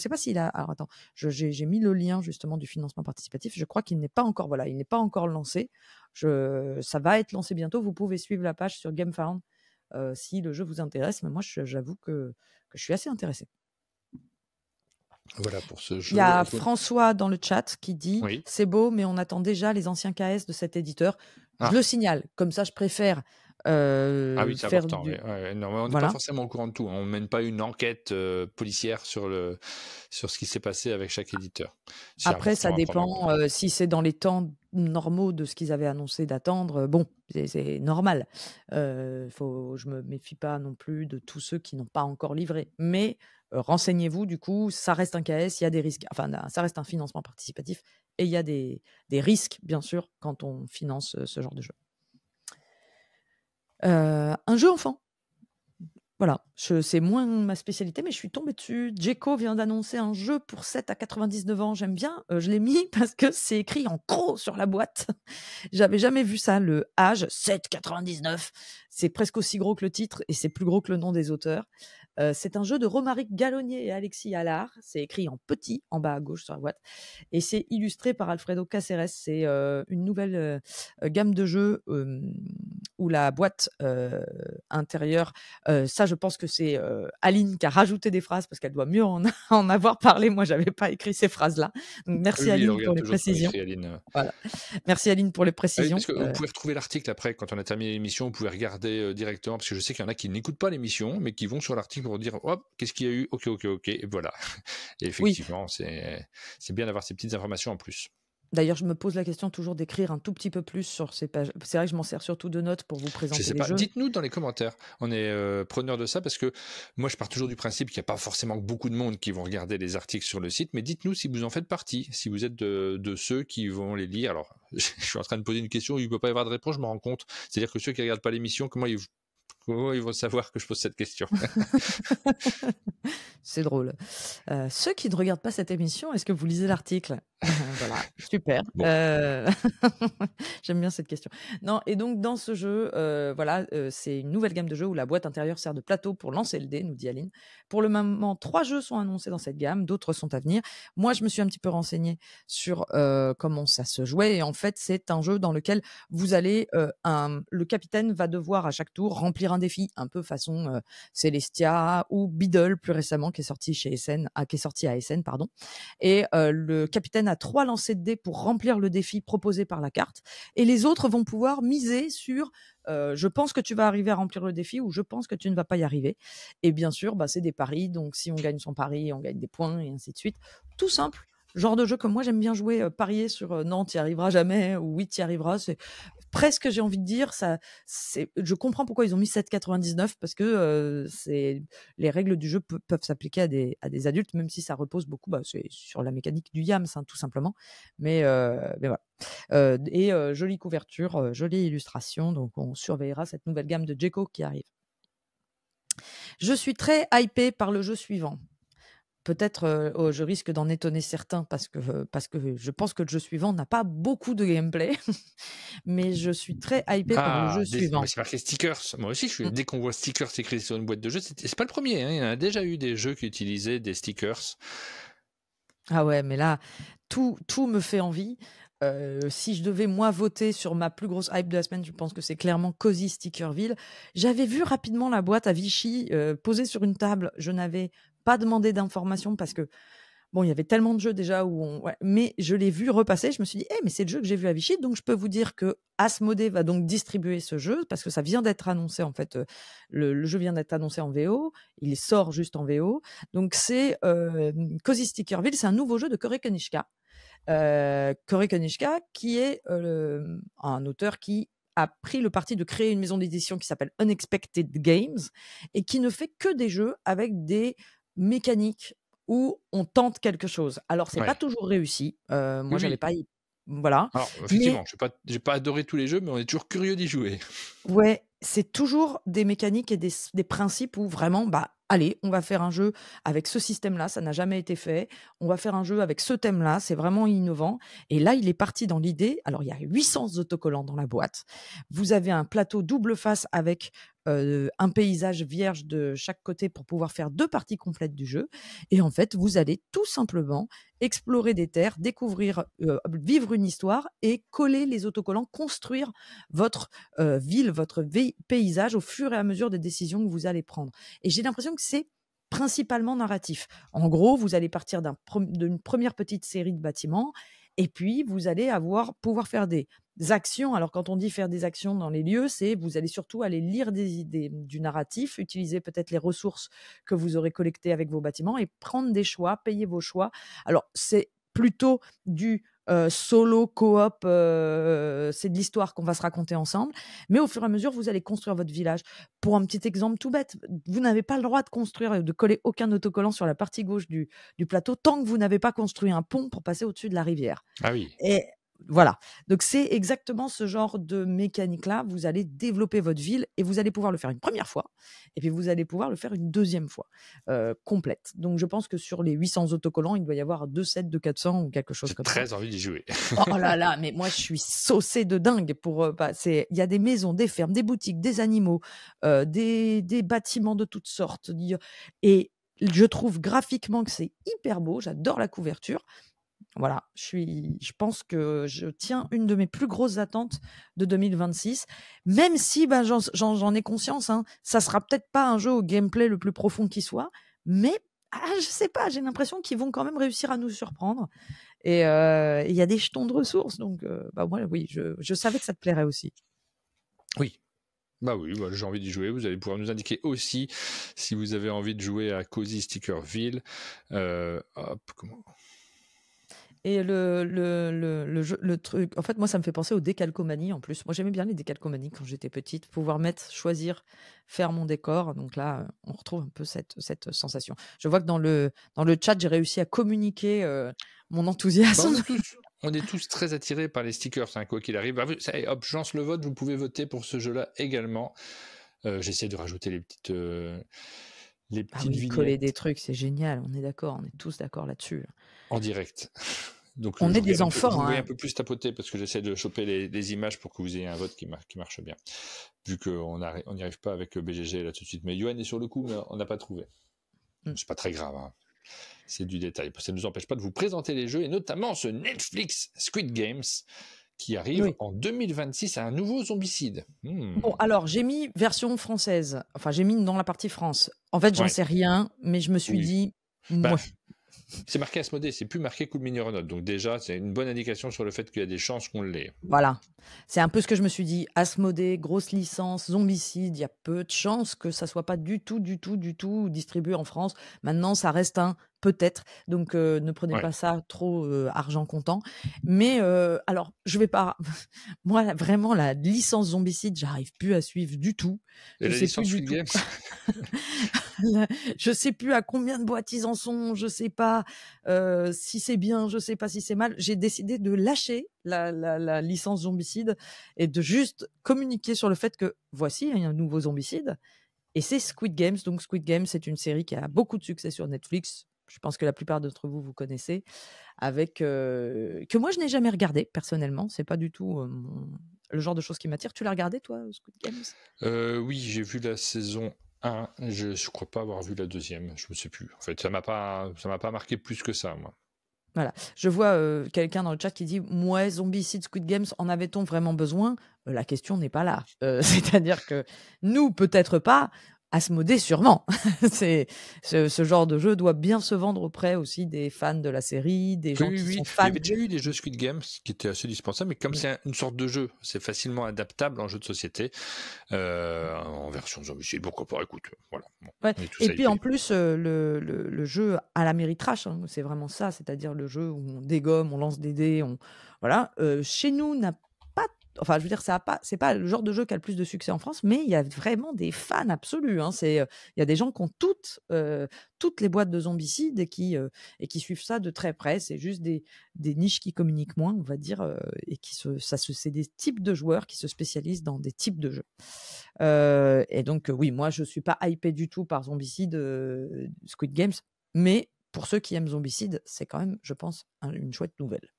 pas s'il a... Alors attends, j'ai mis le lien justement du financement participatif. Je crois qu'il n'est pas encore, il n'est pas encore lancé. Ça va être lancé bientôt. Vous pouvez suivre la page sur GameFound. Si le jeu vous intéresse, mais moi j'avoue que je suis assez intéressée. Voilà pour ce jeu. Il y a François dans le chat qui dit c'est beau, mais on attend déjà les anciens KS de cet éditeur. Je le signale, comme ça je préfère oui, c'est faire important. Non, on n'est pas forcément au courant de tout. On ne mène pas une enquête policière sur ce qui s'est passé avec chaque éditeur. Après, ça dépend si c'est dans les temps normaux de ce qu'ils avaient annoncé d'attendre. Bon, c'est normal. Je me méfie pas non plus de tous ceux qui n'ont pas encore livré. Mais renseignez-vous, du coup, ça reste un KS, il y a des risques. Enfin, ça reste un financement participatif et il y a des risques, bien sûr, quand on finance ce genre de jeu. Un jeu enfant. Voilà, c'est moins ma spécialité, mais je suis tombée dessus. Djeco vient d'annoncer un jeu pour 7 à 99 ans. J'aime bien, je l'ai mis parce que c'est écrit en gros sur la boîte. J'avais jamais vu ça, le âge 7,99. C'est presque aussi gros que le titre et c'est plus gros que le nom des auteurs. C'est un jeu de Romaric Gallonier et Alexis Allard. C'est écrit en petit, en bas à gauche sur la boîte. Et c'est illustré par Alfredo Caceres. C'est une nouvelle gamme de jeux où la boîte intérieure, ça je pense que que c'est Aline qui a rajouté des phrases parce qu'elle doit mieux en avoir parlé. Moi, j'avais pas écrit ces phrases-là. Donc, merci Oui, oui, elle Aline pour regarde les toujours ce qu'on précisions. écrit, Aline. Voilà. Merci Aline pour les Ah oui, précisions. parce que vous pouvez retrouver l'article après, quand on a terminé l'émission, vous pouvez regarder directement, parce que je sais qu'il y en a qui n'écoutent pas l'émission, mais qui vont sur l'article pour dire, hop, qu'est-ce qu'il y a eu? Ok, et voilà. Et Oui, effectivement, c'est bien d'avoir ces petites informations en plus. d'ailleurs, je me pose la question toujours d'écrire un tout petit peu plus sur ces pages. C'est vrai que je m'en sers surtout de notes pour vous Je présenter sais les pas, jeux. dites-nous dans les commentaires. On est preneur de ça parce que moi, je pars toujours du principe qu'il n'y a pas forcément beaucoup de monde qui vont regarder les articles sur le site, mais dites-nous si vous en faites partie, si vous êtes de ceux qui vont les lire. Alors, je suis en train de poser une question, il ne peut pas y avoir de réponse, je me rends compte. C'est-à-dire que ceux qui ne regardent pas l'émission, comment ils vont savoir que je pose cette question? C'est drôle. Ceux qui ne regardent pas cette émission, est-ce que vous lisez l'article? Voilà, super. Bon, J'aime bien cette question. Non, et donc dans ce jeu, voilà, c'est une nouvelle gamme de jeux où la boîte intérieure sert de plateau pour lancer le dé, nous dit Aline. Pour le moment, 3 jeux sont annoncés dans cette gamme, d'autres sont à venir. Moi, je me suis un petit peu renseignée sur, comment ça se jouait et en fait, c'est un jeu dans lequel vous allez, le capitaine va devoir à chaque tour remplir un défi, un peu façon, Celestia ou Beedle plus récemment qui est sorti chez SN, qui est sorti à SN, pardon. Et le capitaine a 3 lancers de dés pour remplir le défi proposé par la carte. Et les autres vont pouvoir miser sur je pense que tu vas arriver à remplir le défi ou je pense que tu ne vas pas y arriver. Et bien sûr, bah, c'est des paris. Donc si on gagne son pari, on gagne des points et ainsi de suite. Tout simple. Genre de jeu que moi j'aime bien jouer, parier sur non, tu n'y arriveras jamais ou oui, tu y arriveras. C'est presque, j'ai envie de dire, je comprends pourquoi ils ont mis 7,99 parce que les règles du jeu peuvent s'appliquer à des adultes, même si ça repose beaucoup c'est sur la mécanique du Yams, hein, tout simplement. Mais voilà. Jolie couverture, jolie illustration. Donc, on surveillera cette nouvelle gamme de Djeko qui arrive. Je suis très hypée par le jeu suivant. Peut-être je risque d'en étonner certains parce que je pense que le jeu suivant n'a pas beaucoup de gameplay, mais je suis très hypée par le jeu suivant. C'est marqué stickers. Moi aussi, Mm. dès qu'on voit stickers écrits sur une boîte de jeu, c'est pas le premier. Hein. Il y en a déjà eu des jeux qui utilisaient des stickers. Ah ouais, mais là, tout me fait envie. Si je devais, moi, voter sur ma plus grosse hype de la semaine, je pense que c'est clairement Cozy Stickerville. J'avais vu rapidement la boîte à Vichy posée sur une table. Je n'avais pas demandé d'informations parce que, bon, il y avait tellement de jeux déjà mais je l'ai vu repasser. Je me suis dit, mais c'est le jeu que j'ai vu à Vichy. Donc, je peux vous dire que Asmodée va donc distribuer ce jeu parce que ça vient d'être annoncé, en fait. Le jeu vient d'être annoncé en VO. Il sort juste en VO. Donc, c'est Cozy Stickerville. C'est un nouveau jeu de Corey Konishka. Corey Konishka, qui est un auteur qui a pris le parti de créer une maison d'édition qui s'appelle Unexpected Games et qui ne fait que des jeux avec des mécaniques où on tente quelque chose. Alors, c'est pas toujours réussi. Moi, j'avais pas... Voilà. Alors, effectivement, j'ai pas adoré tous les jeux, mais on est toujours curieux d'y jouer. Ouais, c'est toujours des mécaniques et des principes où vraiment, allez, on va faire un jeu avec ce système-là, ça n'a jamais été fait. On va faire un jeu avec ce thème-là, c'est vraiment innovant. Et là, il est parti dans l'idée. Alors, il y a 800 autocollants dans la boîte. Vous avez un plateau double face avec un paysage vierge de chaque côté pour pouvoir faire 2 parties complètes du jeu. Et en fait, vous allez tout simplement explorer des terres, découvrir, vivre une histoire et coller les autocollants, construire votre ville, votre paysage au fur et à mesure des décisions que vous allez prendre. Et j'ai l'impression que c'est principalement narratif. En gros, vous allez partir d'une première petite série de bâtiments et puis vous allez pouvoir faire des actions. Alors, quand on dit faire des actions dans les lieux, c'est vous allez surtout aller lire des idées du narratif, utiliser peut-être les ressources que vous aurez collectées avec vos bâtiments et prendre des choix, payer vos choix. Alors, c'est plutôt du solo, coop, c'est de l'histoire qu'on va se raconter ensemble. Mais au fur et à mesure, vous allez construire votre village. Pour un petit exemple tout bête, vous n'avez pas le droit de construire, de coller aucun autocollant sur la partie gauche du plateau tant que vous n'avez pas construit un pont pour passer au-dessus de la rivière. Ah oui. Et voilà. Donc, c'est exactement ce genre de mécanique-là. Vous allez développer votre ville et vous allez pouvoir le faire une première fois. Et puis, vous allez pouvoir le faire une deuxième fois, complète. Donc, je pense que sur les 800 autocollants, il doit y avoir 2 sets de 400 ou quelque chose J'ai comme ça. très envie d'y jouer. Oh là là, mais moi, je suis saucée de dingue pour... il y a des maisons, des fermes, des boutiques, des animaux, des bâtiments de toutes sortes. Et je trouve graphiquement que c'est hyper beau. J'adore la couverture. Voilà, je pense que je tiens une de mes plus grosses attentes de 2026, même si j'en ai conscience, hein, ça sera peut-être pas un jeu au gameplay le plus profond qui soit, mais je sais pas, j'ai l'impression qu'ils vont quand même réussir à nous surprendre. Et il y a des jetons de ressources, donc moi, oui, je savais que ça te plairait aussi. Oui. Bah oui, j'ai envie d'y jouer. Vous allez pouvoir nous indiquer aussi si vous avez envie de jouer à Cozy Stickerville. Comment... Et le truc, en fait, moi, ça me fait penser aux décalcomanies en plus. Moi, j'aimais bien les décalcomanies quand j'étais petite, pouvoir choisir, faire mon décor. Donc là, on retrouve un peu cette sensation. Je vois que dans le chat, j'ai réussi à communiquer mon enthousiasme. On est tous très attirés par les stickers, hein, quoi qu'il arrive. Hop, je lance le vote, vous pouvez voter pour ce jeu-là également. J'essaie de rajouter les petites vignettes. Coller des trucs, c'est génial, on est d'accord, on est tous d'accord là-dessus. En direct. Donc, on est des enfants. Vous voyez un peu plus tapoter parce que j'essaie de choper les images pour que vous ayez un vote qui marche bien. Vu qu'on n'y arrive pas avec BGG là tout de suite. Mais Yoann est sur le coup, mais on n'a pas trouvé. C'est pas très grave, hein. C'est du détail. Ça ne nous empêche pas de vous présenter les jeux et notamment ce Netflix Squid Games qui arrive en 2026 à un nouveau zombicide. Bon, alors j'ai mis version française. Enfin, j'ai mis dans la partie France. En fait, j'en sais rien, mais je me suis dit... C'est marqué Asmodée, c'est plus marqué Cool Mini Renault. Donc déjà, c'est une bonne indication sur le fait qu'il y a des chances qu'on l'ait. Voilà. C'est un peu ce que je me suis dit. Asmodée, grosse licence, zombicide, il y a peu de chances que ça soit pas du tout distribué en France. Maintenant, ça reste un peut-être. Donc, ne prenez pas ça trop argent comptant. Mais alors, je vais pas... Moi, vraiment, la licence zombicide, j'arrive plus à suivre du tout. Et la licence Squid Games je sais plus à combien de boîtes ils en sont, je sais pas si c'est bien, je sais pas si c'est mal. J'ai décidé de lâcher la licence zombicide et de juste communiquer sur le fait que voici un nouveau zombicide et c'est Squid Games. Donc Squid Games, c'est une série qui a beaucoup de succès sur Netflix. Je pense que la plupart d'entre vous connaissez, avec que moi je n'ai jamais regardé personnellement. C'est pas du tout le genre de choses qui m'attire. Tu l'as regardé toi, Squid Games? Oui, j'ai vu la saison 1. Je crois pas avoir vu la deuxième. Je me sais plus. En fait, ça m'a pas marqué plus que ça, moi. Voilà. Je vois quelqu'un dans le chat qui dit « Ouais, Zombicide, Squid Games, en avait-on vraiment besoin ?» La question n'est pas là. C'est-à-dire que nous, peut-être pas, Asmodée, sûrement. Ce genre de jeu doit bien se vendre auprès aussi des fans de la série, des gens qui sont fans. Il y avait déjà eu des jeux Squid Games qui étaient assez dispensables, mais comme c'est une sorte de jeu, c'est facilement adaptable en jeu de société, en version zombicide, pourquoi pas, écoute, voilà. Bon, et puis en plus, le jeu à la Méritrash, hein, c'est vraiment ça, c'est-à-dire le jeu où on dégomme, on lance des dés, voilà. Chez nous, n'a pas... Enfin, je veux dire, c'est pas le genre de jeu qui a le plus de succès en France, mais il y a vraiment des fans absolus. Hein. Il y a des gens qui ont toutes les boîtes de zombicide et qui suivent ça de très près. C'est juste des niches qui communiquent moins, on va dire, et c'est des types de joueurs qui se spécialisent dans des types de jeux. Et donc, oui, moi, je suis pas hypée du tout par Zombicide, Squid Games, mais pour ceux qui aiment Zombicide, c'est quand même, je pense, une chouette nouvelle.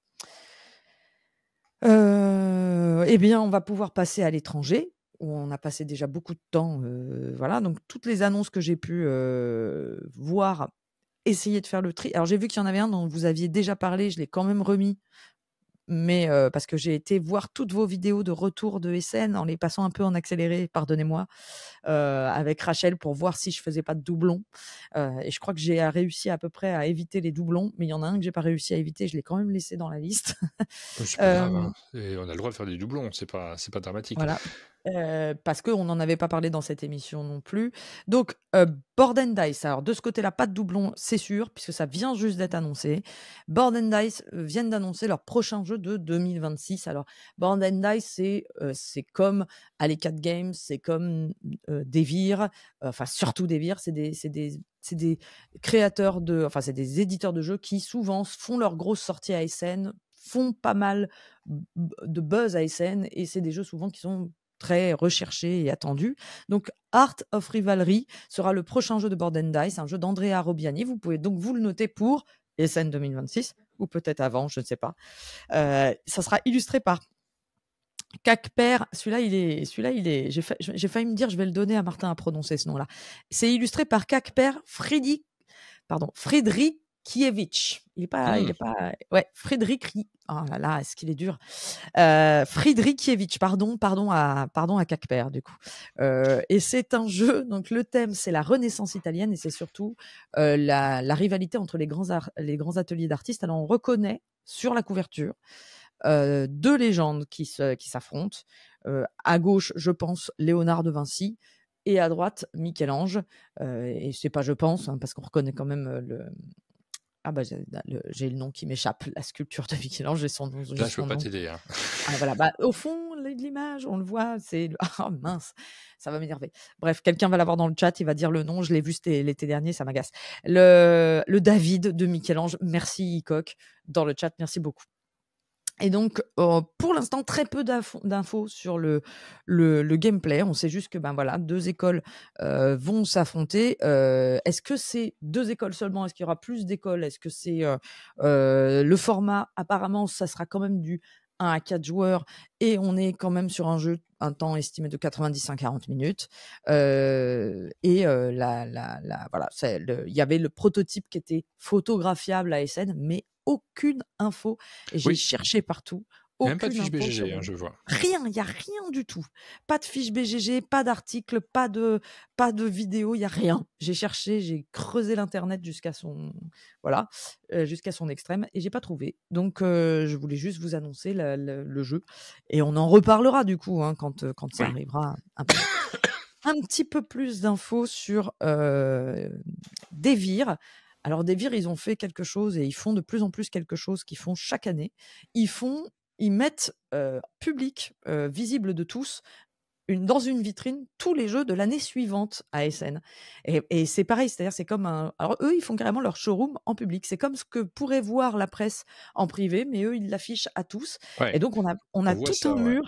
Eh bien, on va pouvoir passer à l'étranger, où on a passé déjà beaucoup de temps. Voilà, donc toutes les annonces que j'ai pu voir, essayer de faire le tri. Alors, j'ai vu qu'il y en avait un dont vous aviez déjà parlé, je l'ai quand même remis, mais parce que j'ai été voir toutes vos vidéos de retour de SN en les passant un peu en accéléré, pardonnez-moi, avec Rachel pour voir si je faisais pas de doublons. Et je crois que j'ai réussi à peu près à éviter les doublons, mais il y en a un que j'ai pas réussi à éviter, je l'ai quand même laissé dans la liste. C'est pas grave, hein. Et on a le droit de faire des doublons, c'est pas dramatique. Voilà. Parce qu'on n'en avait pas parlé dans cette émission non plus. Donc, Board and Dice, alors de ce côté-là, pas de doublon, c'est sûr, puisque ça vient juste d'être annoncé. Board and Dice viennent d'annoncer leur prochain jeu de 2026. Alors, Board and Dice, c'est comme Alley-Cat Games, c'est comme Devir, enfin surtout Devir, c'est des créateurs enfin c'est des éditeurs de jeux qui souvent font leurs grosses sorties à SN, font pas mal de buzz à SN, et c'est des jeux souvent qui sont très recherché et attendu. Donc, Art of Rivalry sera le prochain jeu de Board and Dice, un jeu d'Andrea Robiani. Vous pouvez donc vous le noter pour SN 2026, ou peut-être avant, je ne sais pas. Ça sera illustré par Cacper. Celui-là, il est. J'ai failli me dire, je vais le donner à Martin à prononcer ce nom-là. C'est illustré par Cacper Friedrich Kievich. Il est Hmm. pas, ouais, oh là là, est-ce qu'il est dur? Friedrikiewicz, pardon à Cacper, du coup. Et c'est un jeu, donc le thème, c'est la Renaissance italienne et c'est surtout la rivalité entre les grands ateliers d'artistes. Alors, on reconnaît sur la couverture deux légendes qui s'affrontent. À gauche, je pense, Léonard de Vinci et à droite, Michel-Ange. Et c'est pas je pense, hein, parce qu'on reconnaît quand même ah bah j'ai le nom qui m'échappe, la sculpture de Michel-Ange, j'ai Là, juste je peux son pas nom. t'aider. Hein. Ah voilà, bah, au fond de l'image, on le voit, c'est ah mince, ça va m'énerver. Bref, quelqu'un va l'avoir dans le chat, il va dire le nom, je l'ai vu l'été dernier, ça m'agace. Le David de Michel-Ange, merci Icoc dans le chat, merci beaucoup. Et donc, pour l'instant, très peu d'infos sur le gameplay. On sait juste que ben voilà, deux écoles vont s'affronter. Est-ce que c'est deux écoles seulement? Est-ce qu'il y aura plus d'écoles? Est-ce que c'est le format? Apparemment, ça sera quand même du 1 à 4 joueurs et on est quand même sur un temps estimé de 90 à 40 minutes. Voilà, il y avait le prototype qui était photographiable à SN, mais aucune info. Et j'ai Oui, cherché partout, même pas de aucune fiche info BGG, sur hein, je vois. rien, il y a rien du tout. Pas de fiche BGG, pas d'article, pas de vidéo, il y a rien. J'ai cherché, j'ai creusé l'internet jusqu'à son jusqu'à son extrême et j'ai pas trouvé. Donc je voulais juste vous annoncer le jeu et on en reparlera du coup hein, quand ça Oui. arrivera un peu. Un petit peu plus d'infos sur Devir. Alors Devir, ils ont fait quelque chose et ils font de plus en plus quelque chose qu'ils font chaque année. Ils mettent public, visible de tous, dans une vitrine, tous les jeux de l'année suivante à SN. Et c'est pareil, c'est-à-dire c'est comme alors eux, ils font carrément leur showroom en public. C'est comme ce que pourrait voir la presse en privé, mais eux, ils l'affichent à tous. Et Ouais, donc on on a voit tout ça, un ouais. mur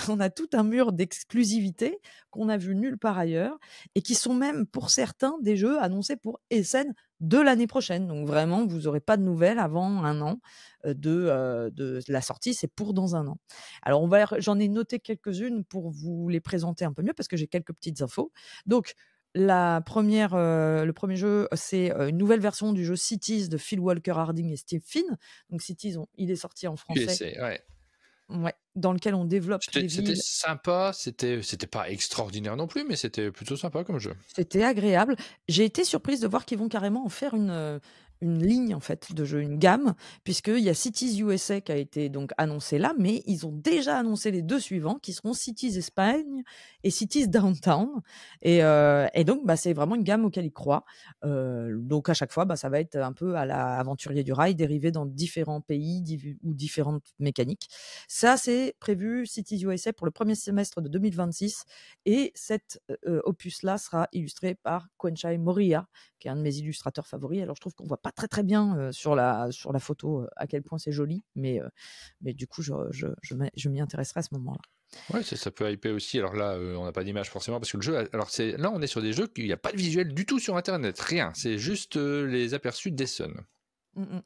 on a tout un mur d'exclusivité qu'on a vu nulle part ailleurs et qui sont même pour certains des jeux annoncés pour SN de l'année prochaine. Donc vraiment, vous n'aurez pas de nouvelles avant un an de la sortie, c'est pour dans un an. Alors j'en ai noté quelques-unes pour vous les présenter un peu mieux parce que j'ai quelques petites infos. Donc le premier jeu, c'est une nouvelle version du jeu Cities de Phil Walker Harding et Steve Finn. Donc Cities, il est sorti en français, QSC, ouais. ouais, dans lequel on développe les C'était villes. sympa, c'était pas extraordinaire non plus, mais c'était plutôt sympa comme jeu. C'était agréable. J'ai été surprise de voir qu'ils vont carrément en faire une ligne en fait de jeu, une gamme, puisqu'il y a Cities USA qui a été donc annoncé là, mais ils ont déjà annoncé les deux suivants qui seront Cities Espagne et Cities Downtown. Et donc bah, c'est vraiment une gamme auquel ils croient. Donc à chaque fois, bah, ça va être un peu à la Aventurier du Rail, dérivé dans différents pays ou différentes mécaniques. Ça, c'est prévu Cities USA pour le premier semestre de 2026 et cet opus-là sera illustré par Koenchai Moriya, qui est un de mes illustrateurs favoris. Alors je trouve qu'on voit pas très bien sur la photo à quel point c'est joli, mais du coup je m'y intéresserai à ce moment-là. Ouais, ça peut hyper aussi. Alors là, on n'a pas d'image forcément parce que le jeu. Alors là, on est sur des jeux qu'il n'y a pas de visuel du tout sur Internet, rien. C'est juste les aperçus d'Essen. Mmh mh.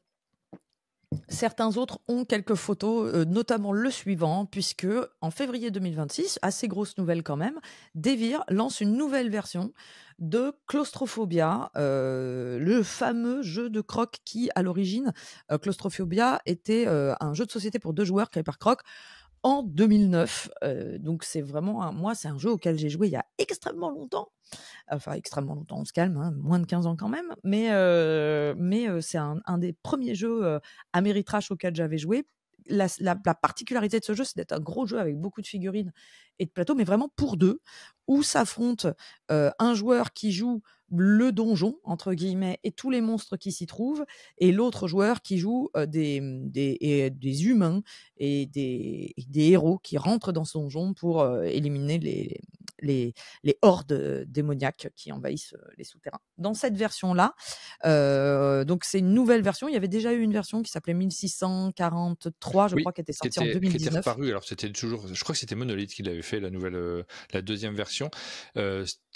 Certains autres ont quelques photos, notamment le suivant, puisque en février 2026, assez grosse nouvelle quand même, Devir lance une nouvelle version de Claustrophobia, le fameux jeu de Croc qui, à l'origine, Claustrophobia était un jeu de société pour 2 joueurs créé par Croc en 2009. Donc c'est vraiment moi, c'est un jeu auquel j'ai joué il y a extrêmement longtemps. Enfin extrêmement longtemps, on se calme, hein, moins de 15 ans quand même, mais c'est un des premiers jeux Ameritrash auxquels j'avais joué. La particularité de ce jeu, c'est d'être un gros jeu avec beaucoup de figurines et de plateaux, mais vraiment pour deux, où s'affrontent un joueur qui joue le donjon, entre guillemets, et tous les monstres qui s'y trouvent, et l'autre joueur qui joue des humains et des héros qui rentrent dans ce donjon pour éliminer les hordes démoniaques qui envahissent les souterrains. Dans cette version-là, donc c'est une nouvelle version. Il y avait déjà eu une version qui s'appelait 1643, je Oui, crois, qui était qui sortie en était 2019. reparu. Alors c'était toujours, je crois que c'était Monolith qui l'avait fait la nouvelle, la deuxième version.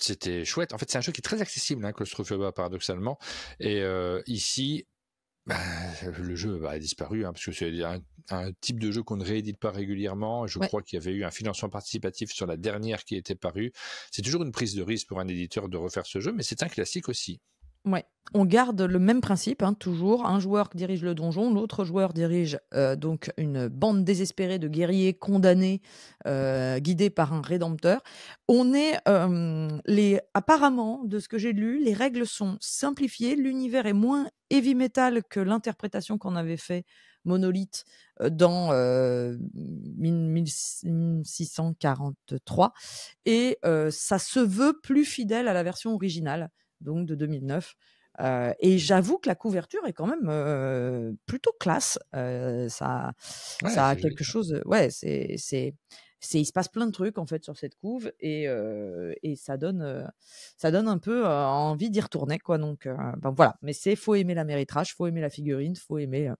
C'était chouette. En fait, c'est un jeu qui est très accessible, hein, Claustrophobia paradoxalement. Et ici, le jeu a disparu, hein, parce que c'est un type de jeu qu'on ne réédite pas régulièrement. Je crois qu'il y avait eu un financement participatif sur la dernière qui était parue. C'est toujours une prise de risque pour un éditeur de refaire ce jeu, mais c'est un classique aussi. Ouais, on garde le même principe, hein, toujours. Un joueur dirige le donjon, l'autre joueur dirige donc une bande désespérée de guerriers condamnés, guidés par un rédempteur. Apparemment, de ce que j'ai lu, les règles sont simplifiées. L'univers est moins heavy metal que l'interprétation qu'en avait fait Monolith dans 1643. Et ça se veut plus fidèle à la version originale, donc de 2009. Et j'avoue que la couverture est quand même plutôt classe. Ça Ouais, a c'est joli quelque ça. chose. Ouais, il se passe plein de trucs en fait sur cette couve et ça donne un peu envie d'y retourner quoi. Donc ben voilà. Mais faut aimer la méritrage, faut aimer la figurine, faut aimer.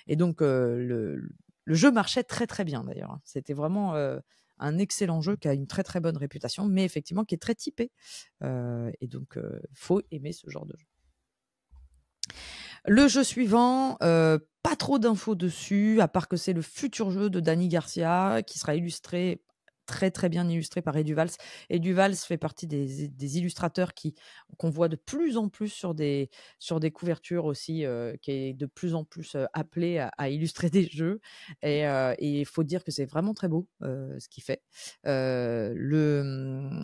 Et donc le jeu marchait très très bien d'ailleurs, hein. C'était vraiment un excellent jeu qui a une très très bonne réputation, mais effectivement qui est très typé. Et donc faut aimer ce genre de jeu. Le jeu suivant, pas trop d'infos dessus, à part que c'est le futur jeu de Dani Garcia, qui sera illustré, très, très bien illustré par Edu Valls. Edu Valls fait partie des illustrateurs qu'on voit de plus en plus sur des couvertures aussi, qui est de plus en plus, appelé à illustrer des jeux et il faut dire que c'est vraiment très beau, ce qu'il fait.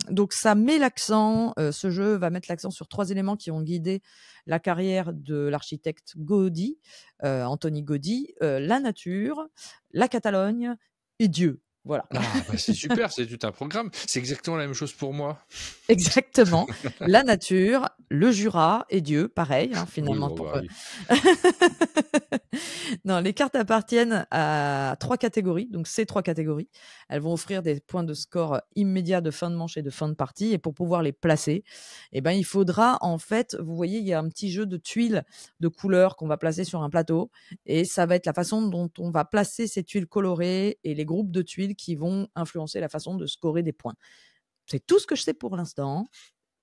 Donc ça met l'accent, ce jeu va mettre l'accent sur 3 éléments qui ont guidé la carrière de l'architecte Gaudí, Antoni Gaudí, la nature, la Catalogne et Dieu. Voilà. Ah, bah, c'est super, c'est tout un programme. C'est exactement la même chose pour moi. Exactement. La nature, le Jura et Dieu, pareil, hein, Oui, finalement bon, pour, bah, oui. Non, les cartes appartiennent à 3 catégories, donc ces 3 catégories. Elles vont offrir des points de score immédiats de fin de manche et de fin de partie et pour pouvoir les placer, eh ben, il faudra en fait, vous voyez, il y a un petit jeu de tuiles de couleurs qu'on va placer sur un plateau et ça va être la façon dont on va placer ces tuiles colorées et les groupes de tuiles qui vont influencer la façon de scorer des points. C'est tout ce que je sais pour l'instant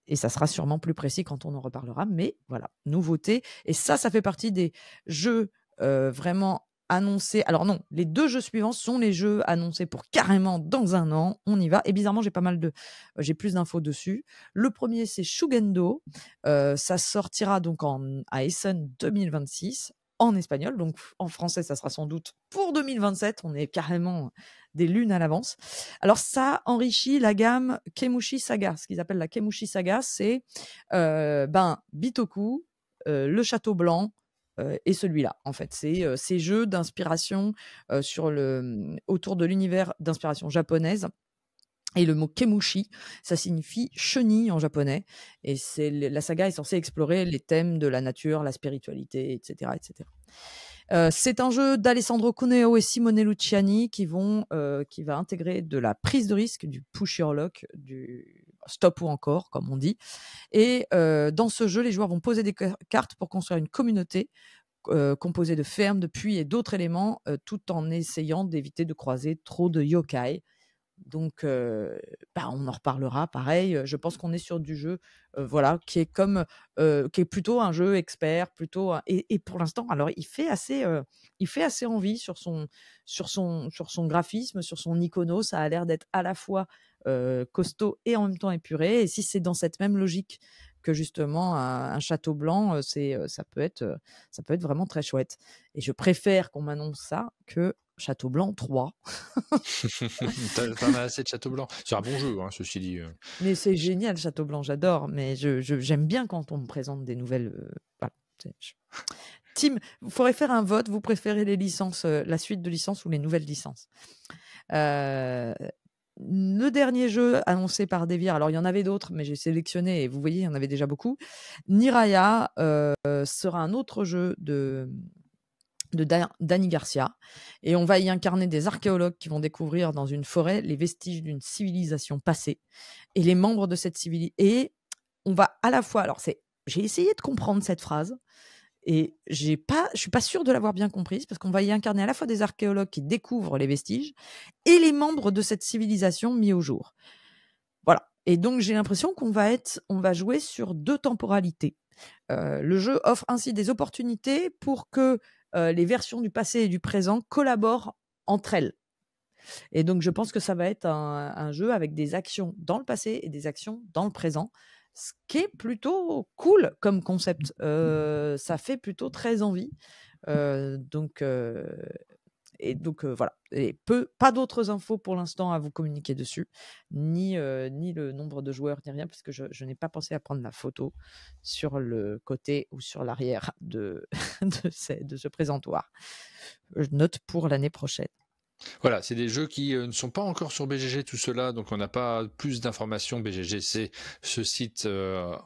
et ça sera sûrement plus précis quand on en reparlera, mais voilà, nouveauté et ça fait partie des jeux, vraiment annoncés. Alors non, les 2 jeux suivants sont les jeux annoncés pour carrément dans 1 an, on y va et bizarrement j'ai plus d'infos dessus. Le premier c'est Shugendo, ça sortira donc à Essen 2026 en espagnol, donc en français ça sera sans doute pour 2027, on est carrément des lunes à l'avance. Alors ça enrichit la gamme Kemushi Saga. Ce qu'ils appellent la Kemushi Saga, c'est Bitoku, le Château Blanc et celui-là. En fait, c'est ces jeux d'inspiration autour de l'univers d'inspiration japonaise. Et le mot Kemushi, ça signifie chenille en japonais. Et la saga est censée explorer les thèmes de la nature, la spiritualité, etc., etc. C'est un jeu d'Alessandro Cuneo et Simone Luciani qui va intégrer de la prise de risque, du push your luck, du stop ou encore, comme on dit. Et dans ce jeu, les joueurs vont poser des cartes pour construire une communauté composée de fermes, de puits et d'autres éléments, tout en essayant d'éviter de croiser trop de yokai. Donc, on en reparlera pareil, je pense qu'on est sur du jeu, voilà, qui est plutôt un jeu expert, plutôt et pour l'instant, alors il fait assez envie sur son graphisme, sur son icono. Ça a l'air d'être à la fois, costaud et en même temps épuré et si c'est dans cette même logique que justement un Château Blanc, ça peut être vraiment très chouette et je préfère qu'on m'annonce ça que Château Blanc 3. T'en as assez de Château Blanc. C'est un bon jeu, hein, ceci dit. Mais c'est génial, Château Blanc, j'adore. Mais j'aime bien quand on me présente des nouvelles. Voilà. Tim, il faudrait faire un vote. Vous préférez les licences, la suite de licences ou les nouvelles licences? Le dernier jeu annoncé par Devir, alors il y en avait d'autres, mais j'ai sélectionné et vous voyez, il y en avait déjà beaucoup. Niraya sera un autre jeu de Dani Garcia et on va y incarner des archéologues qui vont découvrir dans une forêt les vestiges d'une civilisation passée et les membres de cette civilisation. Et on va à la fois, j'ai essayé de comprendre cette phrase et je suis pas sûre de l'avoir bien comprise parce qu'on va y incarner à la fois des archéologues qui découvrent les vestiges et les membres de cette civilisation mis au jour. Voilà. Et donc j'ai l'impression on va jouer sur 2 temporalités. Le jeu offre ainsi des opportunités pour que les versions du passé et du présent collaborent entre elles. Et donc, je pense que ça va être un jeu avec des actions dans le passé et des actions dans le présent. ce qui est plutôt cool comme concept. Ça fait plutôt très envie. Donc voilà. Et pas d'autres infos pour l'instant à vous communiquer dessus, ni le nombre de joueurs, ni rien, parce que je n'ai pas pensé à prendre la photo sur le côté ou sur l'arrière de de ce présentoir. Je note pour l'année prochaine. Voilà, c'est des jeux qui ne sont pas encore sur BGG, tout cela, donc on n'a pas plus d'informations. BGG, c'est ce site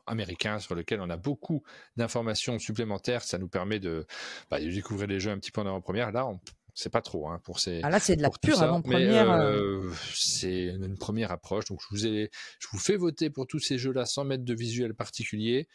américain sur lequel on a beaucoup d'informations supplémentaires. Ça nous permet de découvrir les jeux un petit peu en avant-première. Là, on sait pas trop pour là, c'est de la pour tout pure ça, mais avant-première. c'est une première approche. Donc je vous fais voter pour tous ces jeux-là sans mettre de visuel particulier.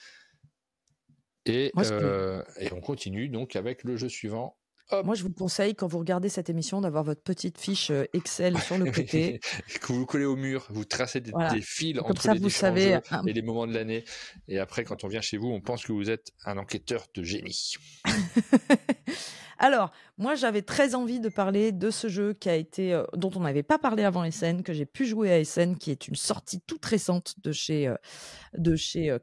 Et on continue donc avec le jeu suivant. Hop. Moi, je vous conseille, quand vous regardez cette émission, d'avoir votre petite fiche Excel sur le côté. Que vous collez au mur, vous tracez des fils Comme entre ça, les vous différents savez, jeux et les moments de l'année. Et après, quand on vient chez vous, on pense que vous êtes un enquêteur de génie. Alors, moi, j'avais très envie de parler de ce jeu qui a été, dont on n'avait pas parlé avant Essen, que j'ai pu jouer à Essen, qui est une sortie toute récente de chez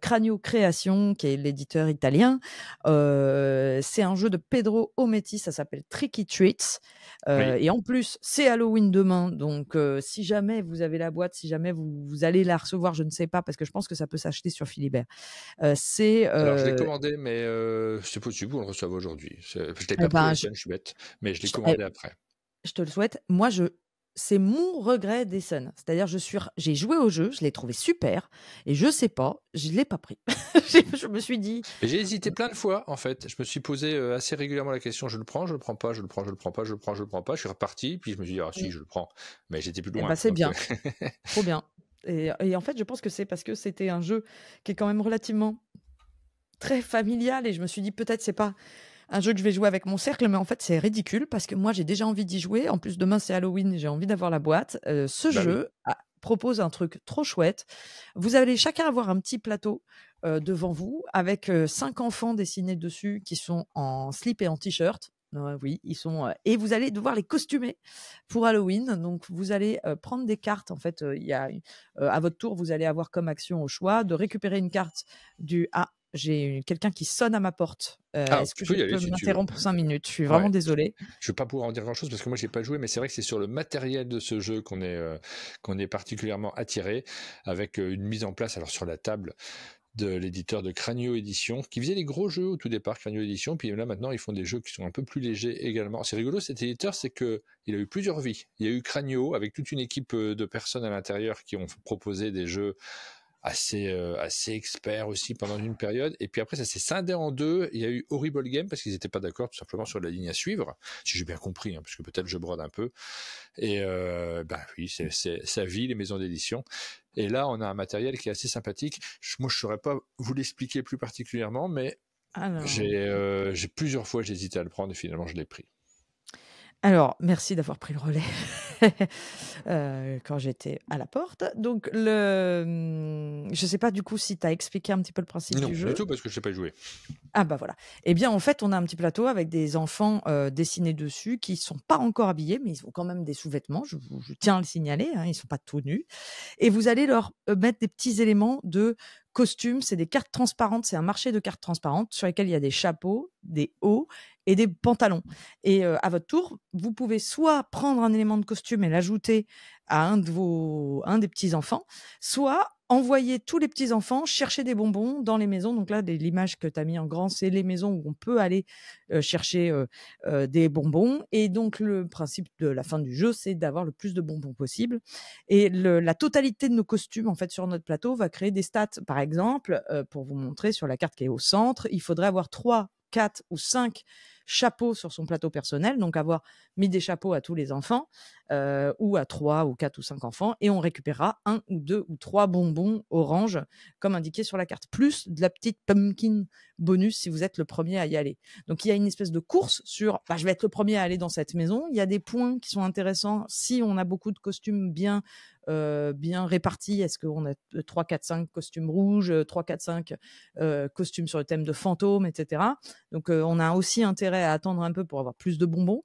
Cranio Création, qui est l'éditeur italien. C'est un jeu de Pedro Ometti, ça s'appelle Tricky Treats. Et en plus, c'est Halloween demain, donc si jamais vous avez la boîte, si jamais vous allez la recevoir, je ne sais pas, parce que je pense que ça peut s'acheter sur Philibert. Alors, je l'ai commandé, mais c'est possible, vous le recevez aujourd'hui. Je ne l'ai pas pris, je suis bête, mais je l'ai commandé après. Je te le souhaite. Moi, c'est mon regret d'Essen. C'est-à-dire, j'ai joué au jeu, je l'ai trouvé super, et je sais pas, je l'ai pas pris. Je me suis dit. Mais j'ai hésité plein de fois, en fait. Je me suis posé assez régulièrement la question, je le prends, je le prends pas, je le prends, je le prends pas, je le prends, je le prends pas. Je suis reparti, puis je me suis dit, ah si, je le prends. Mais j'étais plus loin. C'est bien, trop bien. Et en fait, je pense que c'est parce que c'était un jeu qui est quand même relativement très familial, et je me suis dit, peut-être c'est pas un jeu que je vais jouer avec mon cercle, mais en fait, c'est ridicule parce que moi, j'ai déjà envie d'y jouer. En plus, demain, c'est Halloween, j'ai envie d'avoir la boîte. Ce jeu propose un truc trop chouette. Vous allez chacun avoir un petit plateau devant vous avec 5 enfants dessinés dessus qui sont en slip et en t-shirt. Oui, ils sont. Et vous allez devoir les costumer pour Halloween. Donc, vous allez prendre des cartes. En fait, à votre tour, vous allez avoir comme action au choix de récupérer une carte du j'ai quelqu'un qui sonne à ma porte. Est-ce que je peux m'interrompre pour 5 minutes? Je suis vraiment désolée. Je ne vais pas pouvoir en dire grand-chose parce que moi, je n'ai pas joué, mais c'est vrai que c'est sur le matériel de ce jeu qu'on est particulièrement attiré, avec une mise en place alors sur la table de l'éditeur de Cranio Édition, qui faisait des gros jeux au tout départ, Cranio Édition, puis là maintenant ils font des jeux qui sont un peu plus légers également. C'est rigolo, cet éditeur, c'est qu'il a eu plusieurs vies. Il y a eu Cranio, avec toute une équipe de personnes à l'intérieur qui ont proposé des jeux assez experts aussi pendant une période, et puis après ça s'est scindé en deux. Il y a eu Horrible Game parce qu'ils n'étaient pas d'accord tout simplement sur la ligne à suivre, si j'ai bien compris, parce que peut-être je brode un peu, et oui, c'est sa vie, les maisons d'édition. Et là on a un matériel qui est assez sympathique. Moi je saurais pas vous l'expliquer plus particulièrement, mais j'ai plusieurs fois j'hésitais à le prendre et finalement je l'ai pris. Alors, merci d'avoir pris le relais quand j'étais à la porte. Donc, je sais pas du coup si tu as expliqué un petit peu le principe du jeu. Non, du tout, parce que je ne sais pas jouer. Ah bah voilà. Eh bien, en fait, on a un petit plateau avec des enfants dessinés dessus qui ne sont pas encore habillés, mais ils ont quand même des sous-vêtements, je tiens à le signaler, hein, ils ne sont pas tout nus. Et vous allez leur mettre des petits éléments de costumes, c'est des cartes transparentes, c'est un marché de cartes transparentes sur lesquelles il y a des chapeaux, des hauts et des pantalons. Et à votre tour, vous pouvez soit prendre un élément de costume et l'ajouter à un des petits-enfants, soit envoyer tous les petits-enfants chercher des bonbons dans les maisons. Donc là, l'image que tu as mis en grand, c'est les maisons où on peut aller chercher des bonbons. Et donc, le principe de la fin du jeu, c'est d'avoir le plus de bonbons possible. Et la totalité de nos costumes, en fait, sur notre plateau, va créer des stats. Par exemple, pour vous montrer sur la carte qui est au centre, il faudrait avoir 3, 4 ou 5 chapeaux sur son plateau personnel, donc avoir mis des chapeaux à tous les enfants, ou à 3 ou 4 ou 5 enfants, et on récupérera 1 ou 2 ou 3 bonbons orange, comme indiqué sur la carte, plus de la petite pumpkin bonus si vous êtes le premier à y aller. Donc il y a une espèce de course sur je vais être le premier à aller dans cette maison. Il y a des points qui sont intéressants si on a beaucoup de costumes bien répartis. Est-ce qu'on a 3, 4, 5 costumes rouges, 3, 4, 5 costumes sur le thème de fantômes, etc. Donc on a aussi intérêt intérêt à attendre un peu pour avoir plus de bonbons.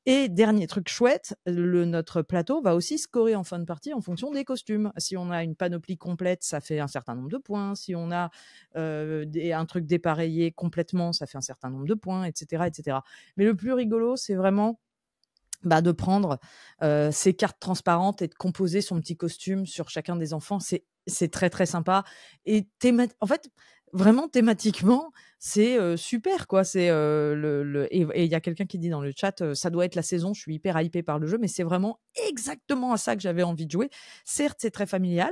Et dernier truc chouette, notre plateau va aussi scorer en fin de partie en fonction des costumes. Si on a une panoplie complète, ça fait un certain nombre de points. Si on a un truc dépareillé complètement, ça fait un certain nombre de points, etc., etc. Mais le plus rigolo, c'est vraiment de prendre ces cartes transparentes et de composer son petit costume sur chacun des enfants. C'est très, très sympa. Et en fait, vraiment thématiquement, c'est super, quoi. Et il y a quelqu'un qui dit dans le chat, ça doit être la saison, je suis hyper hypée par le jeu, mais c'est vraiment exactement à ça que j'avais envie de jouer. Certes, c'est très familial,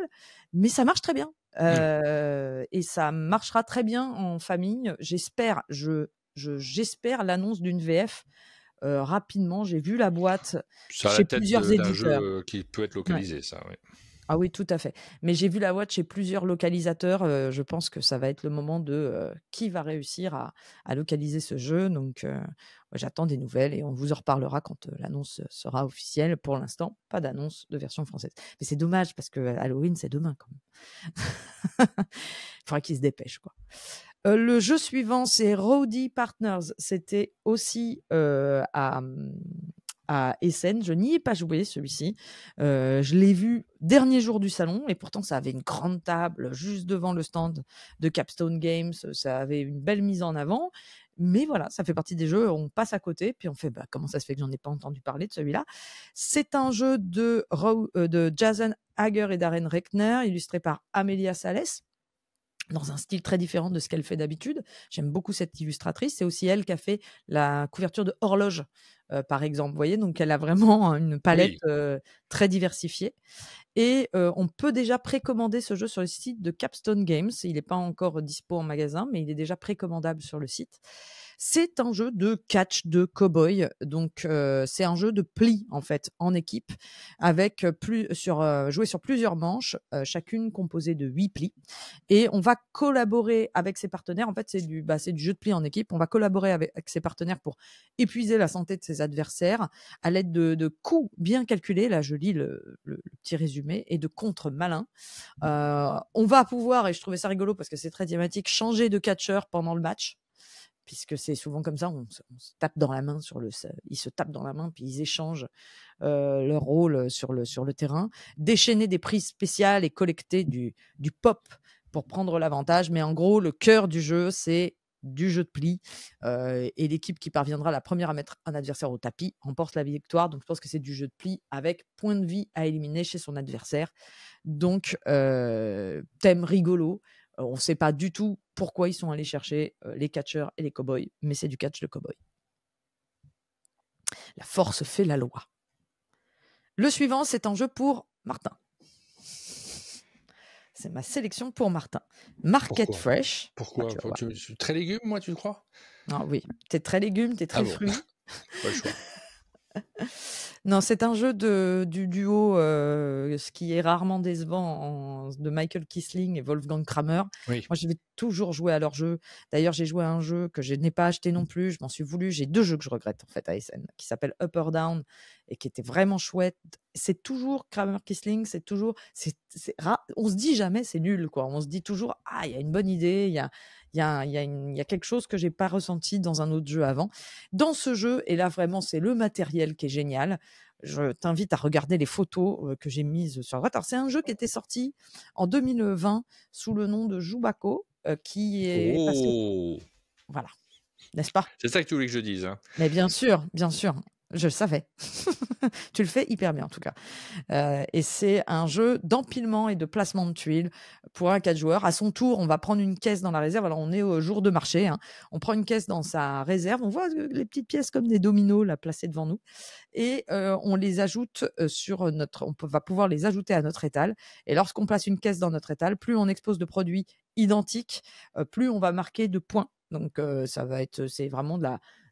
mais ça marche très bien. Et ça marchera très bien en famille. J'espère l'annonce d'une VF rapidement. J'ai vu la boîte Ça a la chez tête plusieurs d'un éditeurs. jeu qui peut être Ouais. localisé, ça, oui. Ah oui, tout à fait. Mais j'ai vu la boîte chez plusieurs localisateurs. Je pense que ça va être le moment de qui va réussir à localiser ce jeu. Donc, j'attends des nouvelles et on vous en reparlera quand l'annonce sera officielle. Pour l'instant, pas d'annonce de version française. Mais c'est dommage parce que Halloween, c'est demain quand même. Il faudra qu'ils se dépêchent, quoi. Le jeu suivant, c'est Rowdy Partners. C'était aussi à Essen. Je n'y ai pas joué, celui-ci. Je l'ai vu dernier jour du salon et pourtant, ça avait une grande table juste devant le stand de Capstone Games. Ça avait une belle mise en avant. Mais voilà, ça fait partie des jeux, on passe à côté, puis on fait comment ça se fait que j'en ai pas entendu parler de celui-là. C'est un jeu de Jason Hager et Darren Reckner, illustré par Amelia Sales, dans un style très différent de ce qu'elle fait d'habitude. J'aime beaucoup cette illustratrice. C'est aussi elle qui a fait la couverture de Horloge, par exemple. Vous voyez, donc elle a vraiment une palette très diversifiée. Et on peut déjà précommander ce jeu sur le site de Capstone Games. Il n'est pas encore dispo en magasin, mais il est déjà précommandable sur le site. C'est un jeu de catch de cow-boy. Donc, c'est un jeu de pli, en fait, en équipe, avec joué sur plusieurs manches, chacune composée de 8 plis. Et on va collaborer avec ses partenaires. En fait, c'est du jeu de pli en équipe. On va collaborer avec ses partenaires pour épuiser la santé de ses adversaires à l'aide de coups bien calculés. Là, je lis le petit résumé, et de contre malins. On va pouvoir, et je trouvais ça rigolo parce que c'est très thématique, changer de catcheur pendant le match, puisque c'est souvent comme ça, on se tape dans la main ils se tapent dans la main, puis ils échangent leur rôle sur le terrain, déchaîner des prises spéciales et collecter du pop pour prendre l'avantage. Mais en gros, le cœur du jeu, c'est du jeu de pli, et l'équipe qui parviendra la première à mettre un adversaire au tapis remporte la victoire. Donc je pense que c'est du jeu de pli avec point de vie à éliminer chez son adversaire. Donc thème rigolo. On ne sait pas du tout pourquoi ils sont allés chercher les catcheurs et les cow-boys, mais c'est du catch de cow-boy. La force fait la loi. Le suivant, c'est un jeu pour Martin. C'est ma sélection pour Martin. Market Fresh. Pourquoi tu suis très légume, moi, tu le crois? Ah oui, t'es très légume, t'es très fruit. Pas le choix. Non, c'est un jeu du duo, ce qui est rarement décevant, de Michael Kisling et Wolfgang Kramer. Oui. Moi, je vais toujours jouer à leur jeu. D'ailleurs, j'ai joué à un jeu que je n'ai pas acheté non plus. Je m'en suis voulu. J'ai 2 jeux que je regrette, en fait, à Essen, qui s'appellent Up or Down et qui étaient vraiment chouettes. C'est toujours Kramer Kisling, c'est toujours, on se dit jamais c'est nul, quoi. On se dit toujours, ah, il y a une bonne idée, il y a quelque chose que j'ai pas ressenti dans un autre jeu avant. Dans ce jeu, et là vraiment c'est le matériel qui est génial. Je t'invite à regarder les photos que j'ai mises sur la droite. Alors c'est un jeu qui était sorti en 2020 sous le nom de Jubako, qui est passé. Voilà, n'est-ce pas? C'est ça que tu voulais que je dise, hein. Mais bien sûr, je le savais. Tu le fais hyper bien en tout cas. Et c'est un jeu d'empilement et de placement de tuiles pour un 4 joueurs. À son tour, on va prendre une caisse dans la réserve. Alors on est au jour de marché, hein. On prend une caisse dans sa réserve. On voit les petites pièces comme des dominos là placées devant nous. Et on les ajoute va pouvoir les ajouter à notre étal. Et lorsqu'on place une caisse dans notre étal, plus on expose de produits identiques, plus on va marquer de points. Donc c'est vraiment de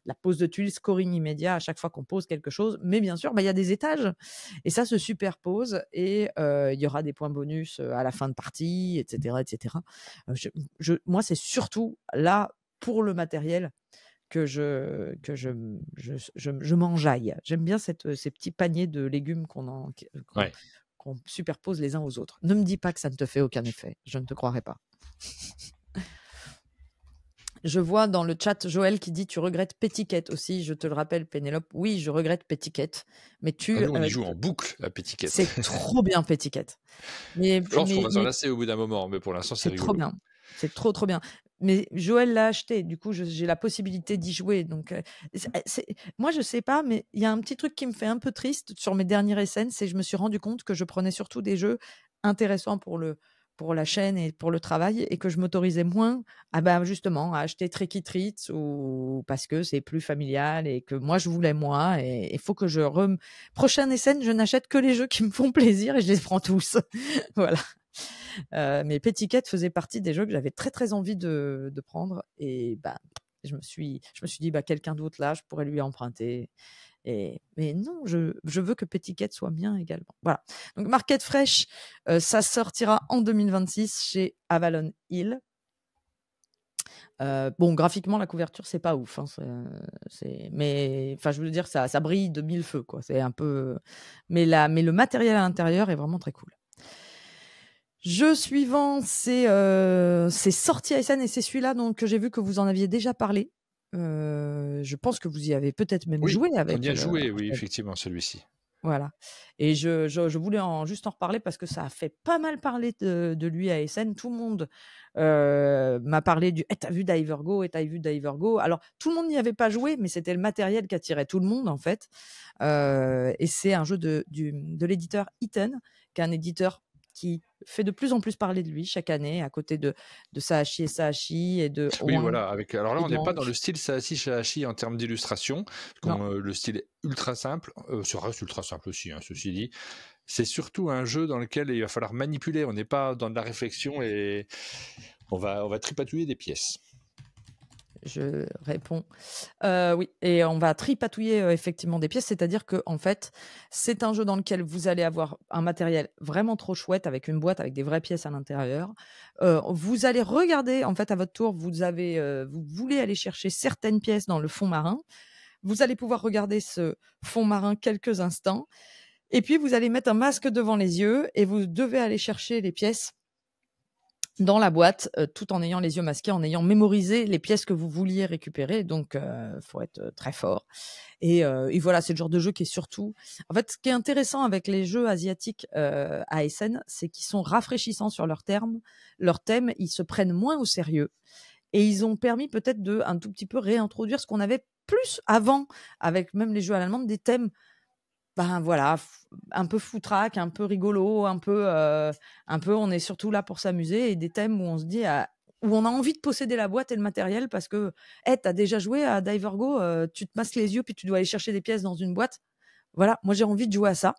la pose de tuiles, scoring immédiat à chaque fois qu'on pose quelque chose. Mais bien sûr, il y a des étages et ça se superpose et il y aura des points bonus à la fin de partie, etc. etc. Moi, c'est surtout là, pour le matériel, que je m'enjaille. J'aime bien ces petits paniers de légumes qu'on superpose les uns aux autres. Ne me dis pas que ça ne te fait aucun effet. Je ne te croirais pas. Je vois dans le chat Joël qui dit: «Tu regrettes Petty Cat aussi». Je te le rappelle, Pénélope, oui, je regrette Petty Cat, mais Ah, tu, nous, on y joue en boucle à Petit Cat. c'est trop bien Petty Cat. Mais Je pense qu'on mais va s'en mais lasser au bout d'un moment, mais pour l'instant, c'est c'est trop rigolo. bien. C'est trop, trop bien. Mais Joël l'a acheté, du coup, j'ai la possibilité d'y jouer. Donc, moi, je sais pas, mais il y a un petit truc qui me fait un peu triste sur mes derniers SN, c'est que je me suis rendu compte que je prenais surtout des jeux intéressants pour la chaîne et pour le travail, et que je m'autorisais moins justement à acheter Tricky Treats, ou parce que c'est plus familial et que moi je voulais moi, et il faut que prochain SN, je n'achète que les jeux qui me font plaisir et je les prends tous. Voilà. Mais Petty Cat faisait partie des jeux que j'avais très, très envie de prendre, et je me suis dit: «Quelqu'un d'autre là, je pourrais lui emprunter», mais non, je veux que Petty Cat soit bien également. Voilà. Donc Market Fresh, ça sortira en 2026 chez Avalon Hill. Bon, graphiquement, la couverture, c'est pas ouf, hein, mais enfin, je veux dire, ça brille de mille feux, quoi. C'est un peu, mais le matériel à l'intérieur est vraiment très cool. Jeu suivant, c'est sorti à SN, et c'est celui-là que j'ai vu que vous en aviez déjà parlé. Je pense que vous y avez peut-être même Oui, joué on y avec a joué, oui, effectivement, celui-ci. voilà, et je voulais juste en reparler parce que ça a fait pas mal parler de lui à SN. Tout le monde m'a parlé du: «Eh, tu vu Divergo? Et tu vu Divergo?» Alors, tout le monde n'y avait pas joué, mais c'était le matériel qui attirait tout le monde, en fait. Et c'est un jeu de l'éditeur Itten, qui est un éditeur qui fait de plus en plus parler de lui chaque année, à côté de Sahashi et Sahashi, et de Oui, Wang voilà. Alors là, et on n'est pas Dank. dans le style Sahashi Shahashi en termes d'illustration. Non. Le style est ultra simple. Ça reste ultra simple aussi, hein, ceci dit. C'est surtout un jeu dans lequel il va falloir manipuler. On n'est pas dans de la réflexion et on va tripatouiller des pièces. Je réponds. Oui, et on va tripatouiller effectivement des pièces, c'est-à-dire que en fait, c'est un jeu dans lequel vous allez avoir un matériel vraiment trop chouette, avec une boîte avec des vraies pièces à l'intérieur. Vous allez regarder, en fait, à votre tour, vous voulez aller chercher certaines pièces dans le fond marin. Vous allez pouvoir regarder ce fond marin quelques instants, et puis vous allez mettre un masque devant les yeux et vous devez aller chercher les pièces dans la boîte, tout en ayant les yeux masqués, en ayant mémorisé les pièces que vous vouliez récupérer. Donc, faut être très fort. Et voilà, c'est le genre de jeu qui est surtout, en fait, ce qui est intéressant avec les jeux asiatiques à SN, c'est qu'ils sont rafraîchissants sur leurs thèmes. Ils se prennent moins au sérieux, et ils ont permis peut-être de un tout petit peu réintroduire ce qu'on avait plus avant, avec même les jeux à l'allemande, des thèmes, voilà, un peu foutraque, un peu rigolo, un peu on est surtout là pour s'amuser, et des thèmes où on se dit, où on a envie de posséder la boîte et le matériel, parce que, t'as déjà joué à Divergo, tu te masques les yeux puis tu dois aller chercher des pièces dans une boîte. Voilà, moi j'ai envie de jouer à ça.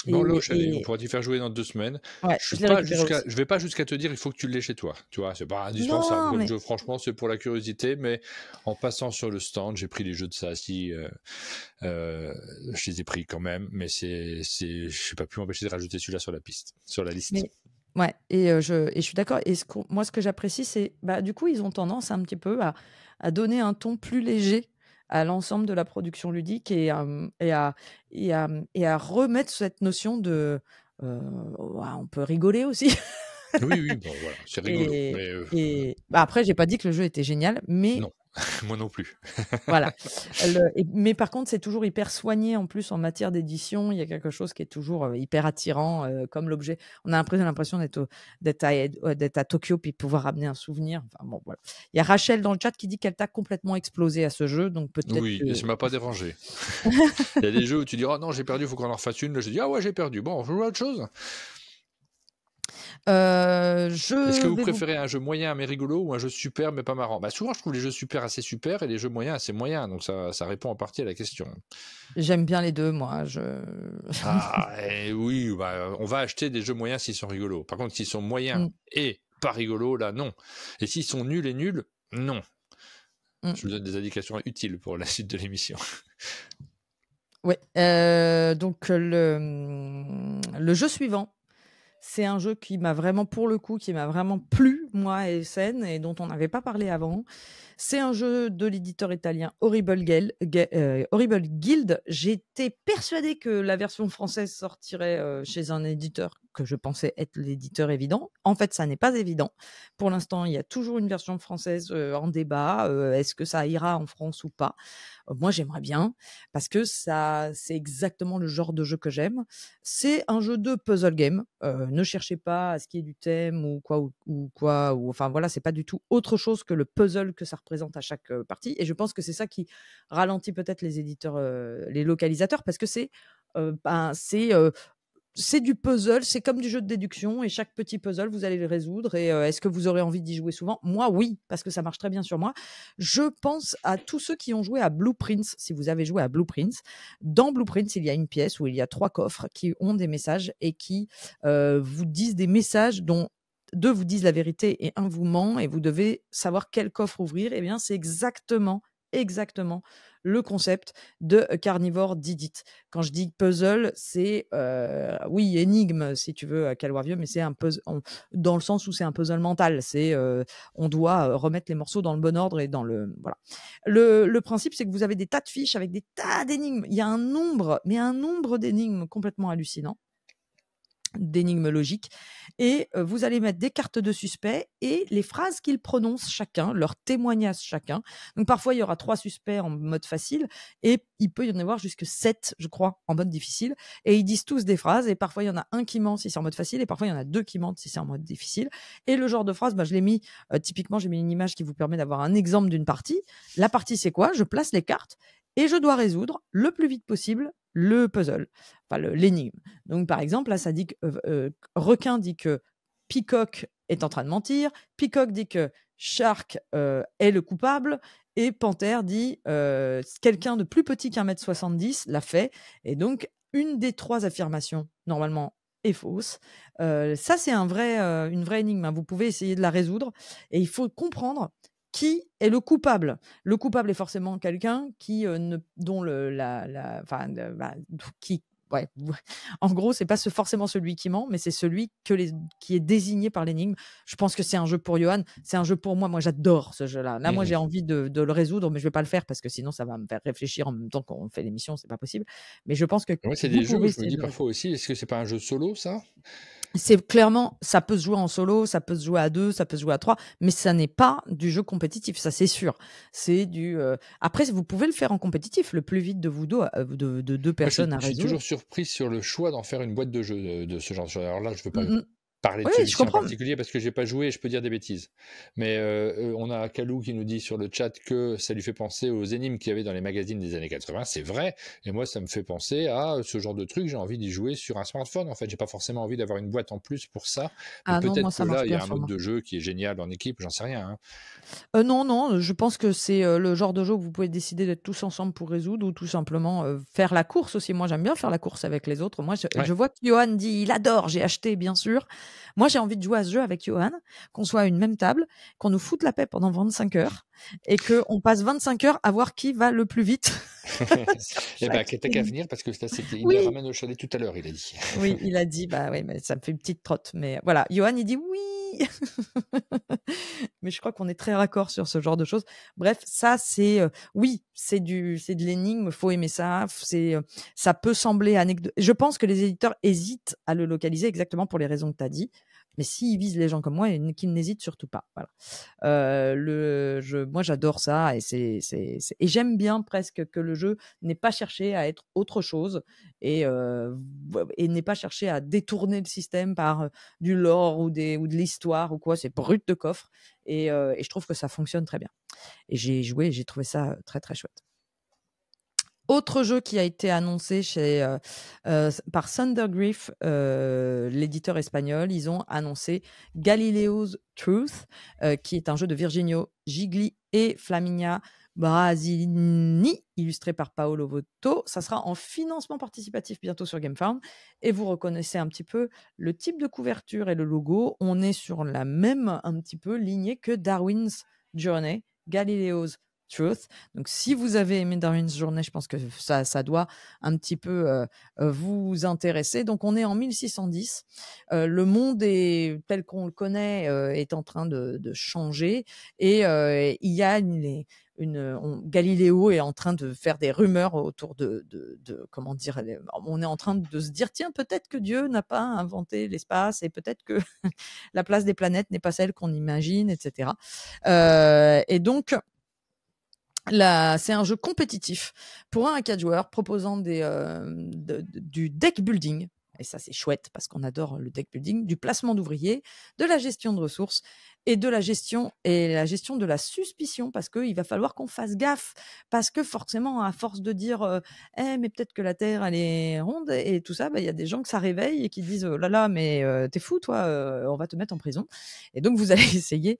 Bon, Loche, allez, on Et pourra t'y faire jouer dans 2 semaines. ouais, Je je l'ai récupéré aussi. vais pas jusqu'à te dire il faut que tu l'aies chez toi. Tu vois, c'est pas indispensable Non, comme mais jeu. Franchement, c'est pour la curiosité. Mais en passant sur le stand, j'ai pris les jeux de Sahashi. Je les ai pris quand même. Mais je n'ai pas pu m'empêcher de rajouter celui-là sur la liste. ouais, et je suis d'accord. Et moi, ce que j'apprécie, c'est, du coup, ils ont tendance un petit peu à donner un ton plus léger à l'ensemble de la production ludique, et à remettre cette notion de, on peut rigoler aussi. Oui, oui, bon, voilà, c'est rigolo. Mais Après, j'ai pas dit que le jeu était génial, mais non, moi non plus. voilà. Mais par contre, c'est toujours hyper soigné en plus en matière d'édition. Il y a quelque chose qui est toujours hyper attirant, comme l'objet. On a l'impression d'être à Tokyo puis pouvoir ramener un souvenir. Enfin bon, voilà. Il y a Rachel dans le chat qui dit qu'elle t'a complètement explosé à ce jeu, donc peut-être Oui, que... et ça m'a pas dérangé. Il y a des jeux où tu dis oh non j'ai perdu, il faut qu'on en refasse une. Là j'ai dit ah ouais j'ai perdu. Bon, on joue à autre chose. Est-ce que vous préférez un jeu moyen mais rigolo ou un jeu super mais pas marrant? Souvent je trouve les jeux super assez super et les jeux moyens assez moyens, donc ça répond en partie à la question. J'aime bien les deux, moi. Oui, on va acheter des jeux moyens s'ils sont rigolos. Par contre, s'ils sont moyens et pas rigolos, là non. Et s'ils sont nuls et nuls, non. Je vous donne des indications utiles pour la suite de l'émission. Ouais. Donc le jeu suivant, c'est un jeu qui m'a vraiment, pour le coup, qui m'a vraiment plu, moi, à SN, et dont on n'avait pas parlé avant. C'est un jeu de l'éditeur italien Horrible Guild. J'étais persuadée que la version française sortirait chez un éditeur que je pensais être l'éditeur évident. En fait, ça n'est pas évident. Pour l'instant, il y a toujours une version française en débat. Est-ce que ça ira en France ou pas? Moi, j'aimerais bien parce que ça, c'est exactement le genre de jeu que j'aime. C'est un jeu de puzzle game. Ne cherchez pas à ce qu'il y ait du thème ou quoi, ou enfin voilà, c'est pas du tout autre chose que le puzzle que ça représente à chaque partie. Et je pense que c'est ça qui ralentit peut-être les éditeurs, les localisateurs, parce que c'est du puzzle, c'est comme du jeu de déduction et chaque petit puzzle, vous allez le résoudre. Et est-ce que vous aurez envie d'y jouer souvent? Moi, oui, parce que ça marche très bien sur moi. Je pense à tous ceux qui ont joué à Blueprints. Si vous avez joué à Blueprints, dans Blueprints, il y a une pièce où il y a 3 coffres qui ont des messages et qui vous disent des messages dont 2 vous disent la vérité et 1 vous ment, et vous devez savoir quel coffre ouvrir. Eh bien, c'est exactement le concept de Carnivore Did It. Quand je dis puzzle, c'est oui, énigme si tu veux, Calwarvieux, mais c'est un puzzle dans le sens où c'est un puzzle mental. C'est on doit remettre les morceaux dans le bon ordre et dans le voilà. Le principe, c'est que vous avez des tas de fiches avec des tas d'énigmes. Il y a un nombre d'énigmes complètement hallucinant, d'énigmes logiques, et vous allez mettre des cartes de suspects et les phrases qu'ils prononcent chacun, leurs témoignages chacun. Donc parfois il y aura 3 suspects en mode facile et il peut y en avoir jusque 7, je crois, en mode difficile, et ils disent tous des phrases, et parfois il y en a un qui ment si c'est en mode facile et parfois il y en a 2 qui mentent si c'est en mode difficile. Et le genre de phrase, je l'ai mis typiquement, j'ai mis une image qui vous permet d'avoir un exemple d'une partie. La partie, c'est quoi? Je place les cartes et je dois résoudre le plus vite possible le puzzle, enfin l'énigme. Donc par exemple, là ça dit que Requin dit que Peacock est en train de mentir, Peacock dit que Shark est le coupable, et Panther dit quelqu'un de plus petit qu'1,70 m l'a fait. Et donc une des 3 affirmations normalement est fausse. Ça c'est une vraie énigme, hein. Vous pouvez essayer de la résoudre et il faut comprendre qui est le coupable. Le coupable est forcément quelqu'un qui dont qui ouais, en gros, c'est pas forcément celui qui ment, mais c'est celui qui est désigné par l'énigme. Je pense que c'est un jeu pour Johan, c'est un jeu pour moi. Moi, j'adore ce jeu-là. Là, moi, j'ai envie de le résoudre, mais je vais pas le faire parce que sinon, ça va me faire réfléchir en même temps qu'on fait l'émission, c'est pas possible. Mais je pense que Ouais, c'est vous des jeux où pouvez je me essayer dis de le parfois résoudre. aussi, est-ce que c'est pas un jeu solo, ça? C'est clairement, ça peut se jouer en solo, ça peut se jouer à 2, ça peut se jouer à 3, mais ça n'est pas du jeu compétitif, ça c'est sûr. C'est du après vous pouvez le faire en compétitif, le plus vite de vous 2 de 2 Moi, personnes à je suis résoudre. toujours surpris sur le choix d'en faire une boîte de jeux de ce genre de choses. Alors là, je veux pas Mmh mh. parler de Oui, je celui-ci en comprends. particulier parce que j'ai pas joué et je peux dire des bêtises. Mais on a Kalou qui nous dit sur le chat que ça lui fait penser aux énigmes qu'il y avait dans les magazines des années 80. C'est vrai. Et moi, ça me fait penser à ce genre de truc. J'ai envie d'y jouer sur un smartphone. En fait, j'ai pas forcément envie d'avoir une boîte en plus pour ça. Mais Ah non, moi peut-être que ça marche là, il y bien a un sur mode moi. de jeu qui est génial en équipe. J'en sais rien, hein. Non, je pense que c'est le genre de jeu où vous pouvez décider d'être tous ensemble pour résoudre, ou tout simplement faire la course aussi. Moi, j'aime bien faire la course avec les autres. Moi, Ouais. je vois que Johan dit il adore, j'ai acheté, bien sûr. Moi, j'ai envie de jouer à ce jeu avec Johan, qu'on soit à une même table, qu'on nous foute la paix pendant 25 heures et qu'on passe 25 heures à voir qui va le plus vite sur Eh ben, chaque t'as qu'à énigme. venir parce que il me Oui, ramène au chalet tout à l'heure, il a dit. oui, il a dit, bah oui, mais ça me fait une petite trotte. Mais voilà, Johan, il dit oui. Mais je crois qu'on est très raccord sur ce genre de choses. Bref, ça c'est oui, c'est de l'énigme, faut aimer ça. Ça peut sembler anecdotique. Je pense que les éditeurs hésitent à le localiser exactement pour les raisons que tu as dit. Mais s'ils visent les gens comme moi, qu'ils n'hésitent surtout pas. Voilà. Moi, j'adore ça, et et j'aime bien presque que le jeu n'ait pas cherché à être autre chose, et n'ait pas cherché à détourner le système par du lore ou de l'histoire ou quoi. C'est brut de coffre, et je trouve que ça fonctionne très bien. Et j'ai joué et j'ai trouvé ça très très chouette. Autre jeu qui a été annoncé par Thundergriff, l'éditeur espagnol, ils ont annoncé Galileo's Truth, qui est un jeu de Virginio Gigli et Flaminia Brasini, illustré par Paolo Votto. Ça sera en financement participatif bientôt sur GameFound. Et vous reconnaissez un petit peu le type de couverture et le logo. On est sur la même un petit peu lignée que Darwin's Journey, Galileo's Truth. Donc, si vous avez aimé Darwin's Journey, je pense que ça doit un petit peu vous intéresser. Donc, on est en 1610. Le monde tel qu'on le connaît est en train de changer et il y a Galiléo est en train de faire des rumeurs autour comment dire, on est en train de se dire, tiens, peut-être que Dieu n'a pas inventé l'espace et peut-être que la place des planètes n'est pas celle qu'on imagine, etc. Et donc, là, c'est un jeu compétitif pour 1 à 4 joueurs proposant du deck building. Et ça, c'est chouette parce qu'on adore le deck building, du placement d'ouvriers, de la gestion de ressources et de la gestion de la suspicion parce qu'il va falloir qu'on fasse gaffe parce que forcément, à force de dire mais peut-être que la Terre, elle est ronde et tout ça, il y a des gens que ça réveille et qui disent oh là là, mais t'es fou, toi, on va te mettre en prison. Et donc, vous allez essayer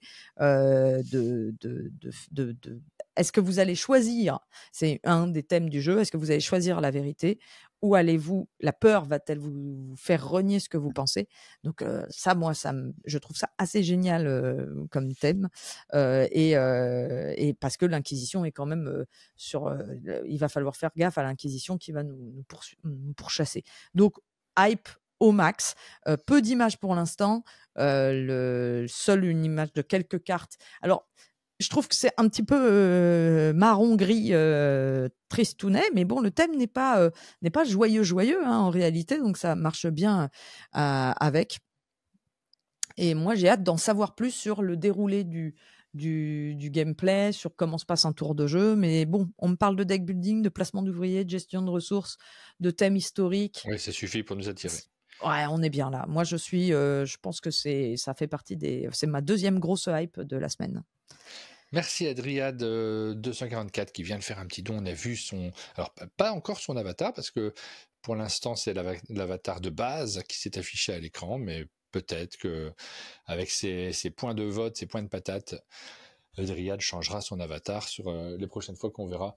est-ce que vous allez choisir, c'est un des thèmes du jeu, est-ce que vous allez choisir la vérité ou la peur va-t-elle vous faire renier ce que vous pensez? Donc ça, moi, je trouve ça assez génial comme thème et parce que l'Inquisition est quand même il va falloir faire gaffe à l'Inquisition qui va nous pourchasser. Donc hype au max, peu d'images pour l'instant, seule une image de quelques cartes. Alors je trouve que c'est un petit peu marron-gris, tristounet, mais bon, le thème n'est pas joyeux hein, en réalité, donc ça marche bien avec. Et moi, j'ai hâte d'en savoir plus sur le déroulé du gameplay, sur comment se passe un tour de jeu. Mais bon, on me parle de deck building, de placement d'ouvriers, de gestion de ressources, de thèmes historiques. Oui, ça suffit pour nous attirer. Ouais, on est bien là. Moi, je pense que ça fait partie c'est ma deuxième grosse hype de la semaine. Merci Adriade 244 qui vient de faire un petit don. On a vu alors pas encore son avatar parce que pour l'instant c'est l'avatar de base qui s'est affiché à l'écran, mais peut-être que avec ses points de vote, ses points de patate, Adriade changera son avatar sur les prochaines fois qu'on verra.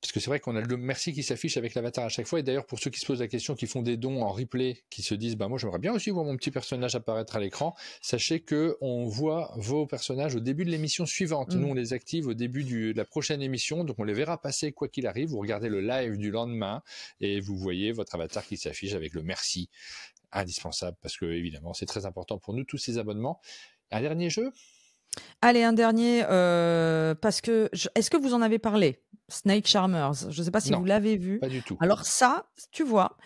Parce que c'est vrai qu'on a le merci qui s'affiche avec l'avatar à chaque fois. Et d'ailleurs, pour ceux qui se posent la question, qui font des dons en replay, qui se disent moi j'aimerais bien aussi voir mon petit personnage apparaître à l'écran, sachez que on voit vos personnages au début de l'émission suivante. Nous, on les active au début de la prochaine émission, donc on les verra passer quoi qu'il arrive. Vous regardez le live du lendemain et vous voyez votre avatar qui s'affiche avec le merci indispensable, parce que évidemment, c'est très important pour nous, tous ces abonnements. Un dernier jeu ? Allez, un dernier, parce que est-ce que vous en avez parlé? Snake Charmers, je ne sais pas si vous l'avez vu. Pas du tout. Alors ça, tu vois,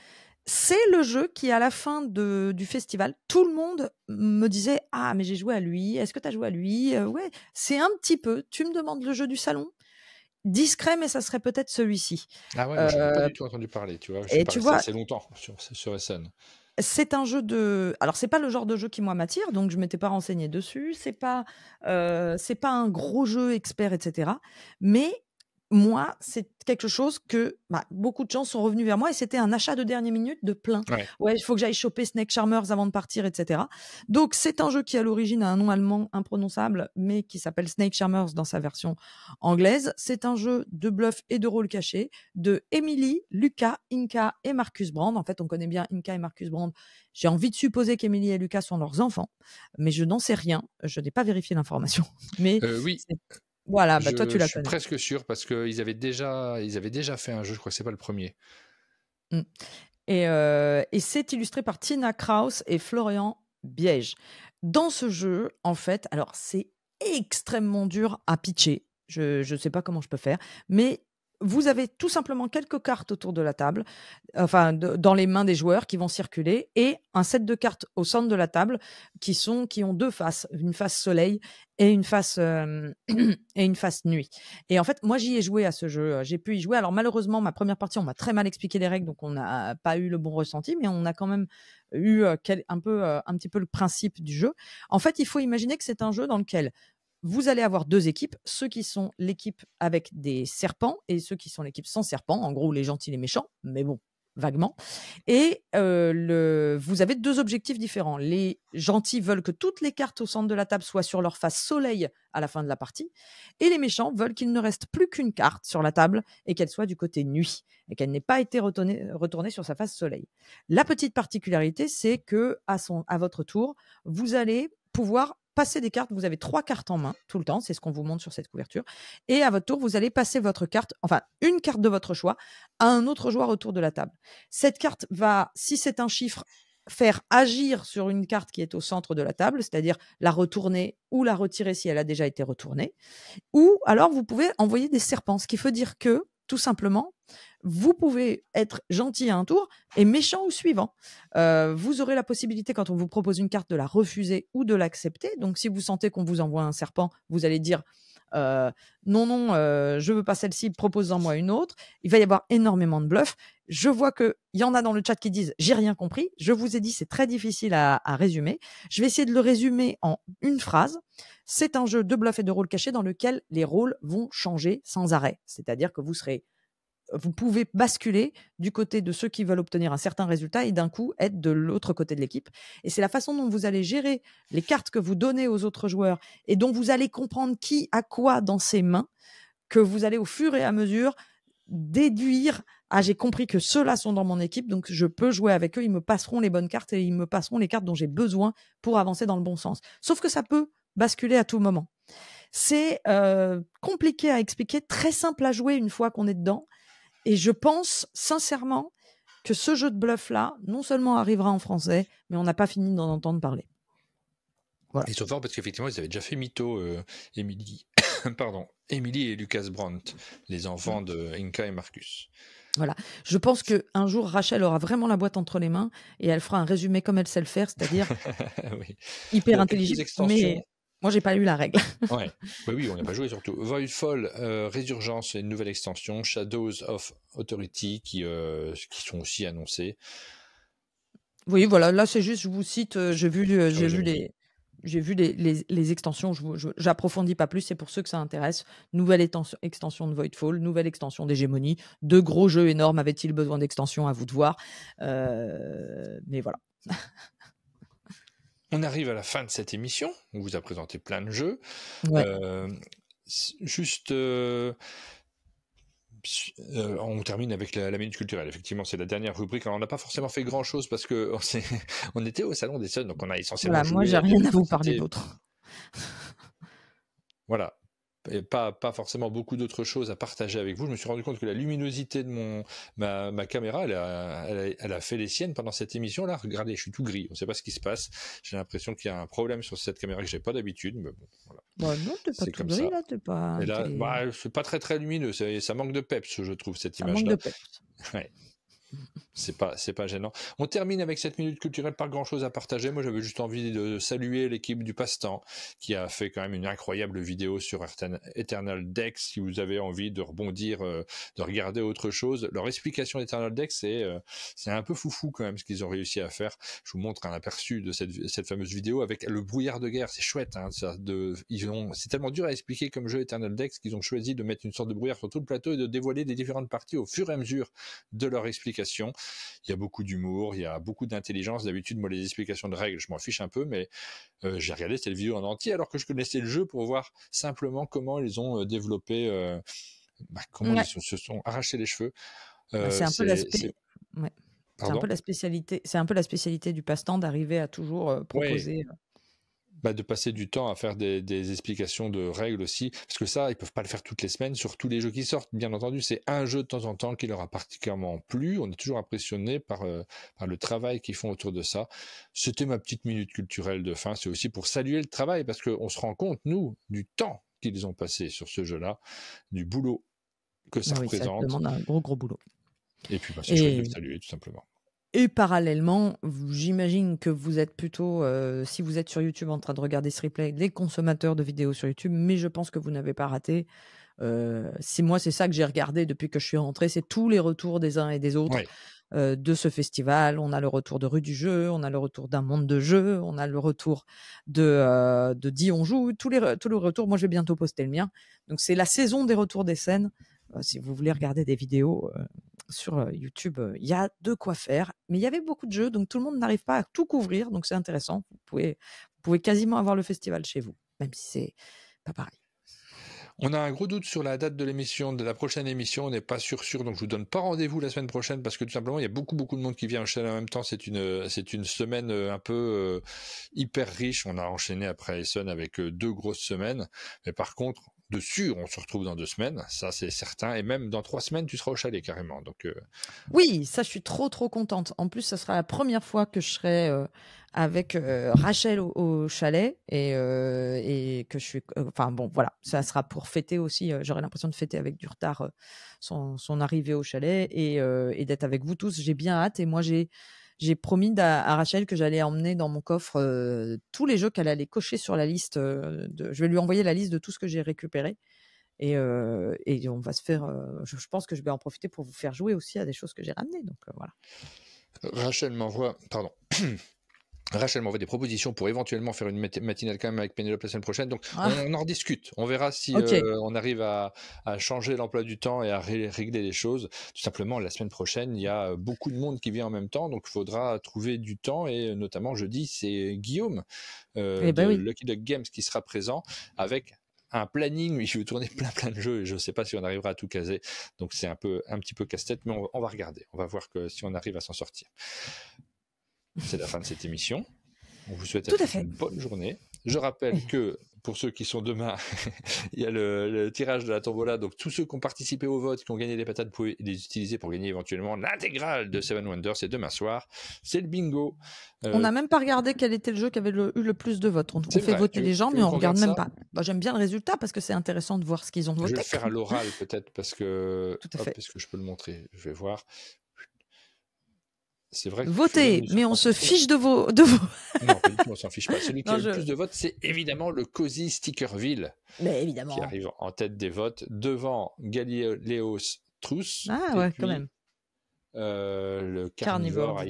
c'est le jeu qui, à la fin du festival, tout le monde me disait « Ah, mais j'ai joué à lui, est-ce que tu as joué à lui ?» Ouais, c'est un petit peu, tu me demandes le jeu du salon, discret, mais ça serait peut-être celui-ci. Ah ouais, je n'ai pas du tout entendu parler, tu vois, je suis pas resté assez longtemps sur SN. C'est un jeu alors c'est pas le genre de jeu qui moi m'attire, donc je m'étais pas renseignée dessus. C'est pas un gros jeu expert, etc. Mais moi, c'est quelque chose que beaucoup de gens sont revenus vers moi et c'était un achat de dernière minute de plein. Ouais, il faut que j'aille choper Snake Charmers avant de partir, etc. Donc c'est un jeu qui à l'origine a un nom allemand imprononçable, mais qui s'appelle Snake Charmers dans sa version anglaise. C'est un jeu de bluff et de rôle caché de Emily, Lucas, Inka et Marcus Brand. En fait, on connaît bien Inka et Marcus Brand. J'ai envie de supposer qu'Emily et Lucas sont leurs enfants, mais je n'en sais rien. Je n'ai pas vérifié l'information. Mais oui. Voilà, toi tu la connais. Je suis presque sûr parce qu'ils avaient déjà fait un jeu, je crois que c'est pas le premier. Et c'est illustré par Tina Kraus et Florian Biège. Dans ce jeu, en fait, alors c'est extrêmement dur à pitcher. Je ne sais pas comment je peux faire, mais vous avez tout simplement quelques cartes autour de la table, enfin dans les mains des joueurs qui vont circuler, et un set de cartes au centre de la table qui ont deux faces, une face soleil et une face nuit. Et en fait, moi j'y ai joué à ce jeu, j'ai pu y jouer. Alors malheureusement, ma première partie, on m'a très mal expliqué les règles, donc on n'a pas eu le bon ressenti, mais on a quand même eu un petit peu le principe du jeu. En fait, il faut imaginer que c'est un jeu dans lequel vous allez avoir deux équipes, ceux qui sont l'équipe avec des serpents et ceux qui sont l'équipe sans serpents, en gros les gentils et les méchants, mais bon, vaguement. Et vous avez deux objectifs différents. Les gentils veulent que toutes les cartes au centre de la table soient sur leur face soleil à la fin de la partie, et les méchants veulent qu'il ne reste plus qu'une carte sur la table et qu'elle soit du côté nuit, et qu'elle n'ait pas été retournée sur sa face soleil. La petite particularité, c'est que à votre tour, vous allez pouvoir passer des cartes. Vous avez 3 cartes en main tout le temps, c'est ce qu'on vous montre sur cette couverture. Et à votre tour, vous allez passer votre carte, enfin une carte de votre choix, à un autre joueur autour de la table. Cette carte va, si c'est un chiffre, faire agir sur une carte qui est au centre de la table, c'est-à-dire la retourner ou la retirer si elle a déjà été retournée. Ou alors, vous pouvez envoyer des serpents, ce qui veut dire que, tout simplement, vous pouvez être gentil à un tour et méchant au suivant. Vous aurez la possibilité, quand on vous propose une carte, de la refuser ou de l'accepter. Donc, si vous sentez qu'on vous envoie un serpent, vous allez dire non, non, je veux pas celle-ci, propose-en-moi une autre. Il va y avoir énormément de bluffs. Je vois qu'il y en a dans le chat qui disent j'ai rien compris. Je vous ai dit c'est très difficile à résumer. Je vais essayer de le résumer en une phrase. C'est un jeu de bluff et de rôle caché dans lequel les rôles vont changer sans arrêt. C'est-à-dire que vous pouvez basculer du côté de ceux qui veulent obtenir un certain résultat et d'un coup être de l'autre côté de l'équipe. Et c'est la façon dont vous allez gérer les cartes que vous donnez aux autres joueurs et dont vous allez comprendre qui a quoi dans ses mains, que vous allez au fur et à mesure déduire « Ah, j'ai compris que ceux-là sont dans mon équipe, donc je peux jouer avec eux, ils me passeront les bonnes cartes et ils me passeront les cartes dont j'ai besoin pour avancer dans le bon sens. » Sauf que ça peut basculer à tout moment. C'est compliqué à expliquer, très simple à jouer une fois qu'on est dedans. Et je pense sincèrement que ce jeu de bluff-là, non seulement arrivera en français, mais on n'a pas fini d'en entendre parler. Voilà. Ils sont forts parce qu'effectivement, ils avaient déjà fait mytho, Émilie pardon, Émilie et Lucas Brandt, les enfants de Inka et Marcus. Voilà. Je pense qu'un jour, Rachel aura vraiment la boîte entre les mains et elle fera un résumé comme elle sait le faire, c'est-à-dire oui. hyper intelligible. Mais moi, j'ai pas lu la règle. Ouais. Oui, on n'a pas joué surtout. Voidfall, Résurgence, une nouvelle extension. Shadows of Authority qui sont aussi annoncés. Oui, voilà. Là, c'est juste, je vous cite, j'ai vu les extensions. J'approfondis pas plus. C'est pour ceux que ça intéresse. Nouvelle extension de Voidfall, nouvelle extension d'Hégémonie. 2 gros jeux énormes. Avait-il besoin d'extension? À vous de voir. Mais voilà. On arrive à la fin de cette émission. On vous a présenté plein de jeux. Ouais. Juste, on termine avec la minute culturelle. Effectivement, c'est la dernière rubrique. Alors, on n'a pas forcément fait grand-chose parce que on était au Salon des Seuls, donc on a essentiellement voilà, moi, j'ai rien à vous parler d'autre. Voilà. Et pas forcément beaucoup d'autres choses à partager avec vous. Je me suis rendu compte que la luminosité de ma caméra, elle a fait les siennes pendant cette émission-là. Regardez, je suis tout gris. On ne sait pas ce qui se passe. J'ai l'impression qu'il y a un problème sur cette caméra que j'ai pas d'habitude. Mais bon, voilà. Bah non, t'es pas tout gris là, t'es pas. Et là, c'est pas très lumineux. Ça manque de peps, je trouve, cette image-là. Ça manque de peps. Ouais. C'est pas gênant. On termine avec cette minute culturelle, pas grand chose à partager. Moi, j'avais juste envie de saluer l'équipe du Passe-Temps qui a fait quand même une incroyable vidéo sur Eternal Dex. Si vous avez envie de rebondir, de regarder autre chose, leur explication d'Eternal Dex, c'est un peu foufou quand même ce qu'ils ont réussi à faire. Je vous montre un aperçu de cette fameuse vidéo avec le brouillard de guerre. C'est chouette, hein, c'est tellement dur à expliquer comme jeu Eternal Dex qu'ils ont choisi de mettre une sorte de brouillard sur tout le plateau et de dévoiler les différentes parties au fur et à mesure de leur explication. Il y a beaucoup d'humour, il y a beaucoup d'intelligence. D'habitude, moi, les explications de règles, je m'en fiche un peu, mais j'ai regardé cette vidéo en entier alors que je connaissais le jeu pour voir simplement comment ils ont développé, comment ils se sont arrachés les cheveux. C'est un peu C'est un peu la spécialité. C'est un peu la spécialité du passe-temps d'arriver à toujours proposer. De passer du temps à faire des explications de règles aussi, parce que ça, ils peuvent pas le faire toutes les semaines sur tous les jeux qui sortent. Bien entendu, c'est un jeu de temps en temps qui leur a particulièrement plu. On est toujours impressionné par le travail qu'ils font autour de ça. C'était ma petite minute culturelle de fin. C'est aussi pour saluer le travail, parce qu'on se rend compte, nous, du temps qu'ils ont passé sur ce jeu-là, du boulot que ça représente. Ça demande un gros boulot. Et puis, c'est chouette de le saluer, tout simplement. Et parallèlement, j'imagine que vous êtes plutôt, si vous êtes sur YouTube en train de regarder ce replay, des consommateurs de vidéos sur YouTube, mais je pense que vous n'avez pas raté. C'est ça que j'ai regardé depuis que je suis rentrée, c'est tous les retours des uns et des autres de ce festival. On a le retour de Rue du Jeu, on a le retour d'un monde de jeu, on a le retour de Dis on joue, tous les retours. Moi, je vais bientôt poster le mien. Donc, c'est la saison des retours des scènes. Si vous voulez regarder des vidéos sur YouTube, il y a de quoi faire. Mais il y avait beaucoup de jeux, donc tout le monde n'arrive pas à tout couvrir. Donc c'est intéressant. Vous pouvez quasiment avoir le festival chez vous, même si c'est pas pareil. On a un gros doute sur la date de la prochaine émission. On n'est pas sûr, donc je vous donne pas rendez-vous la semaine prochaine parce que tout simplement il y a beaucoup de monde qui vient enchaîner en même temps. C'est une semaine un peu hyper riche. On a enchaîné après Essen avec 2 grosses semaines, mais par contre de sûr on se retrouve dans 2 semaines, ça c'est certain, et même dans 3 semaines tu seras au chalet carrément. Donc Oui, ça je suis trop contente. En plus, ça sera la première fois que je serai avec Rachel au chalet et que je suis. Enfin bon, voilà, ça sera pour fêter aussi. J'aurai l'impression de fêter avec du retard son arrivée au chalet et d'être avec vous tous. J'ai bien hâte et moi j'ai promis à Rachel que j'allais emmener dans mon coffre tous les jeux qu'elle allait cocher sur la liste. Je vais lui envoyer la liste de tout ce que j'ai récupéré. Et on va se faire. Je pense que je vais en profiter pour vous faire jouer aussi à des choses que j'ai ramenées. Donc voilà. Rachel m'envoie des propositions pour éventuellement faire une matinale quand même avec Pénélope la semaine prochaine. Donc on en rediscute. On verra si on arrive à changer l'emploi du temps et à régler les choses. Tout simplement, la semaine prochaine, il y a beaucoup de monde qui vient en même temps. Donc il faudra trouver du temps. Et notamment jeudi, c'est Guillaume de Lucky Duck Games qui sera présent avec un planning où il veut tourner plein de jeux et je ne sais pas si on arrivera à tout caser. Donc c'est un petit peu casse-tête, mais on va regarder. On va voir si on arrive à s'en sortir. C'est la fin de cette émission. On vous souhaite une bonne journée. Je rappelle que pour ceux qui sont demain, il y a le tirage de la tombola. Donc tous ceux qui ont participé au vote, qui ont gagné des patates, vous pouvez les utiliser pour gagner éventuellement l'intégrale de Seven Wonders. C'est demain soir. C'est le bingo. On n'a même pas regardé quel était le jeu qui avait eu le plus de votes. On fait voter les gens, mais on regarde même pas. J'aime bien le résultat parce que c'est intéressant de voir ce qu'ils ont voté. Je vais le faire à l'oral peut-être parce que. Tout à fait. Est-ce que je peux le montrer? Je vais voir. C'est vrai que votez, mais on se fiche de vos. Non, pas du tout, on s'en fiche pas. Celui qui a le plus de votes, c'est évidemment le Cozy Stickerville. Mais évidemment. Qui arrive en tête des votes devant Galileos Truss. Ah ouais, quand même. Le Carnivore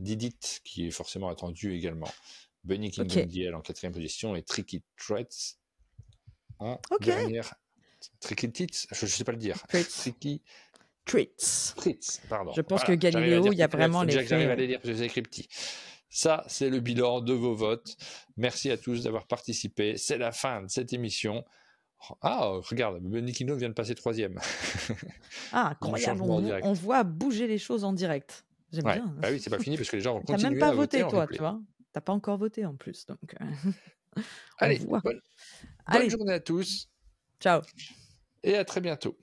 Didit, qui est forcément attendu également. Bunny Kingdom DL en 4e position et Tricky Treats en dernière. Tricky Tits, je ne sais pas le dire. Tricky Treats, pardon. Je pense que Galiléo, il y a vraiment les. J'arrive à les lire parce que j'ai écrit petit. Ça, c'est le bilan de vos votes. Merci à tous d'avoir participé. C'est la fin de cette émission. Ah, regarde, Bunny Kingdom vient de passer 3e. Ah, incroyable. On voit bouger les choses en direct. J'aime bien. Bah oui, c'est pas fini parce que les gens vont continuer à voter. T'as même pas voté, toi, tu vois. T'as pas encore voté en plus. Donc, allez, bonne journée à tous. Ciao. Et à très bientôt.